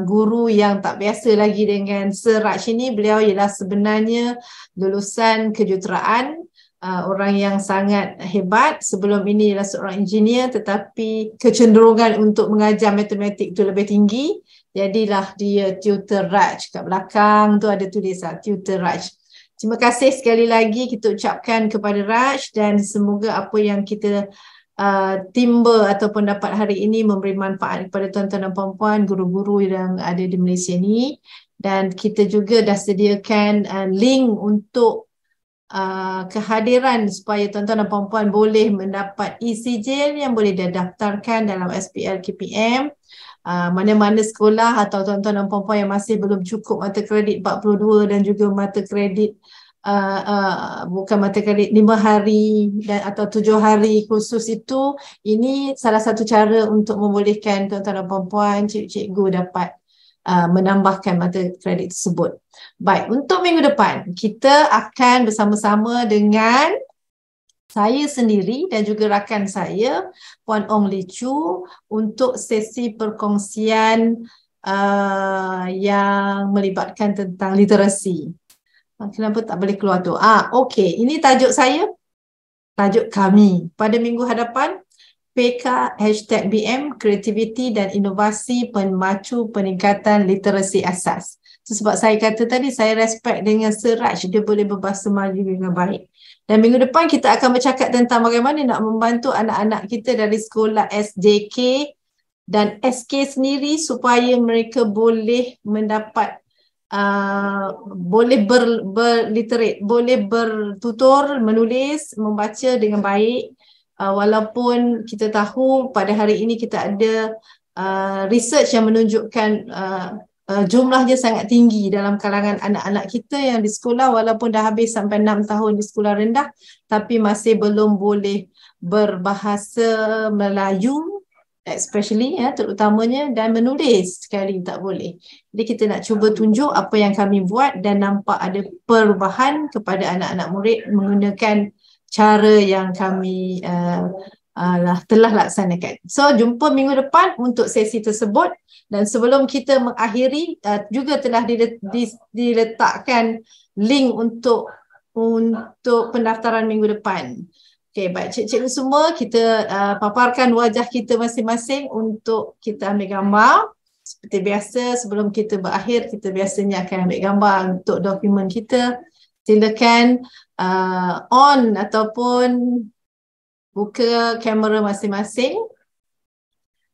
guru yang tak biasa lagi dengan Sir Raj ini, beliau ialah sebenarnya lulusan kejuruteraan, orang yang sangat hebat. Sebelum ini ialah seorang engineer tetapi kecenderungan untuk mengajar matematik itu lebih tinggi. Jadilah dia Tutor Raj. Kat belakang tu ada tulisan Tutor Raj. Terima kasih sekali lagi kita ucapkan kepada Raj dan semoga apa yang kita timba ataupun dapat hari ini memberi manfaat kepada tuan-tuan dan puan-puan, guru-guru yang ada di Malaysia ni. Dan kita juga dah sediakan link untuk kehadiran supaya tuan-tuan dan puan-puan boleh mendapat e-sijil yang boleh didaftarkan dalam SPL KPM. Mana-mana sekolah atau tuan-tuan dan puan-puan yang masih belum cukup mata kredit 42 dan juga mata kredit bukan mata kredit 5 hari atau 7 hari khusus itu, ini salah satu cara untuk membolehkan tuan-tuan dan puan-puan, cikgu dapat menambahkan mata kredit tersebut. Baik, untuk minggu depan kita akan bersama-sama dengan saya sendiri dan juga rakan saya, Puan Ong Lee Chu, untuk sesi perkongsian yang melibatkan tentang literasi. Kenapa tak boleh keluar tu? Okey, ini tajuk saya, tajuk kami pada minggu hadapan, PK #BM Kreativiti dan Inovasi Pemacu Peningkatan Literasi Asas. Sebab saya kata tadi, saya respect dengan Sir Raj, dia boleh berbahasa Melayu dengan baik. Dan minggu depan kita akan bercakap tentang bagaimana nak membantu anak-anak kita dari sekolah SJK dan SK sendiri supaya mereka boleh mendapat boleh berliterate, boleh bertutur, menulis, membaca dengan baik. Walaupun kita tahu pada hari ini kita ada research yang menunjukkan jumlahnya sangat tinggi dalam kalangan anak-anak kita yang di sekolah, walaupun dah habis sampai 6 tahun di sekolah rendah tapi masih belum boleh berbahasa Melayu, especially terutamanya, dan menulis sekali tak boleh. Jadi kita nak cuba tunjuk apa yang kami buat dan nampak ada perubahan kepada anak-anak murid menggunakan cara yang kami telah laksanakan. So jumpa minggu depan untuk sesi tersebut, dan sebelum kita mengakhiri juga telah diletakkan link untuk pendaftaran minggu depan. Okey, baik cikgu semua, kita paparkan wajah kita masing-masing untuk kita ambil gambar. Seperti biasa, sebelum kita berakhir, kita biasanya akan ambil gambar untuk dokumen kita. Silakan on ataupun buka kamera masing-masing.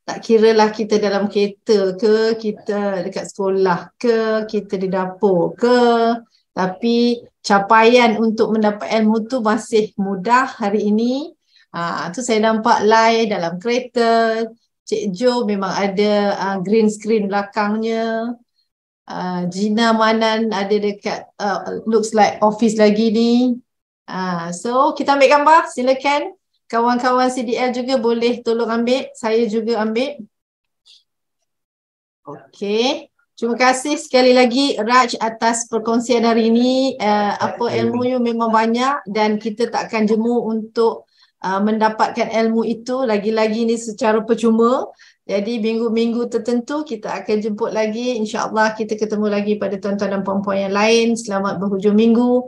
Tak kiralah kita dalam kereta ke, kita dekat sekolah ke, kita di dapur ke, tapi capaian untuk mendapat ilmu tu masih mudah hari ini. Tu saya nampak live dalam kereta. Cik Jo memang ada green screen belakangnya. Gina Manan ada dekat looks like office lagi ni. So kita ambil gambar, silakan. Kawan-kawan CDL juga boleh tolong ambil. Saya juga ambil. Okey. Terima kasih sekali lagi Raj atas perkongsian hari ini. Apa ilmu you memang banyak dan kita tak akan jemu untuk mendapatkan ilmu itu. Lagi-lagi ni secara percuma. Jadi minggu-minggu tertentu kita akan jemput lagi. InsyaAllah kita ketemu lagi pada tuan-tuan dan puan-puan yang lain. Selamat berhujung minggu.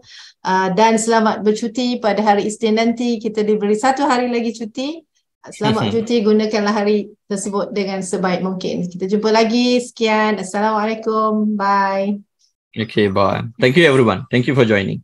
Dan selamat bercuti pada hari Isnin nanti. Kita diberi 1 hari lagi cuti. Selamat bercuti, gunakanlah hari tersebut dengan sebaik mungkin. Kita jumpa lagi. Sekian. Assalamualaikum. Bye. Okay, bye. Thank you everyone. Thank you for joining.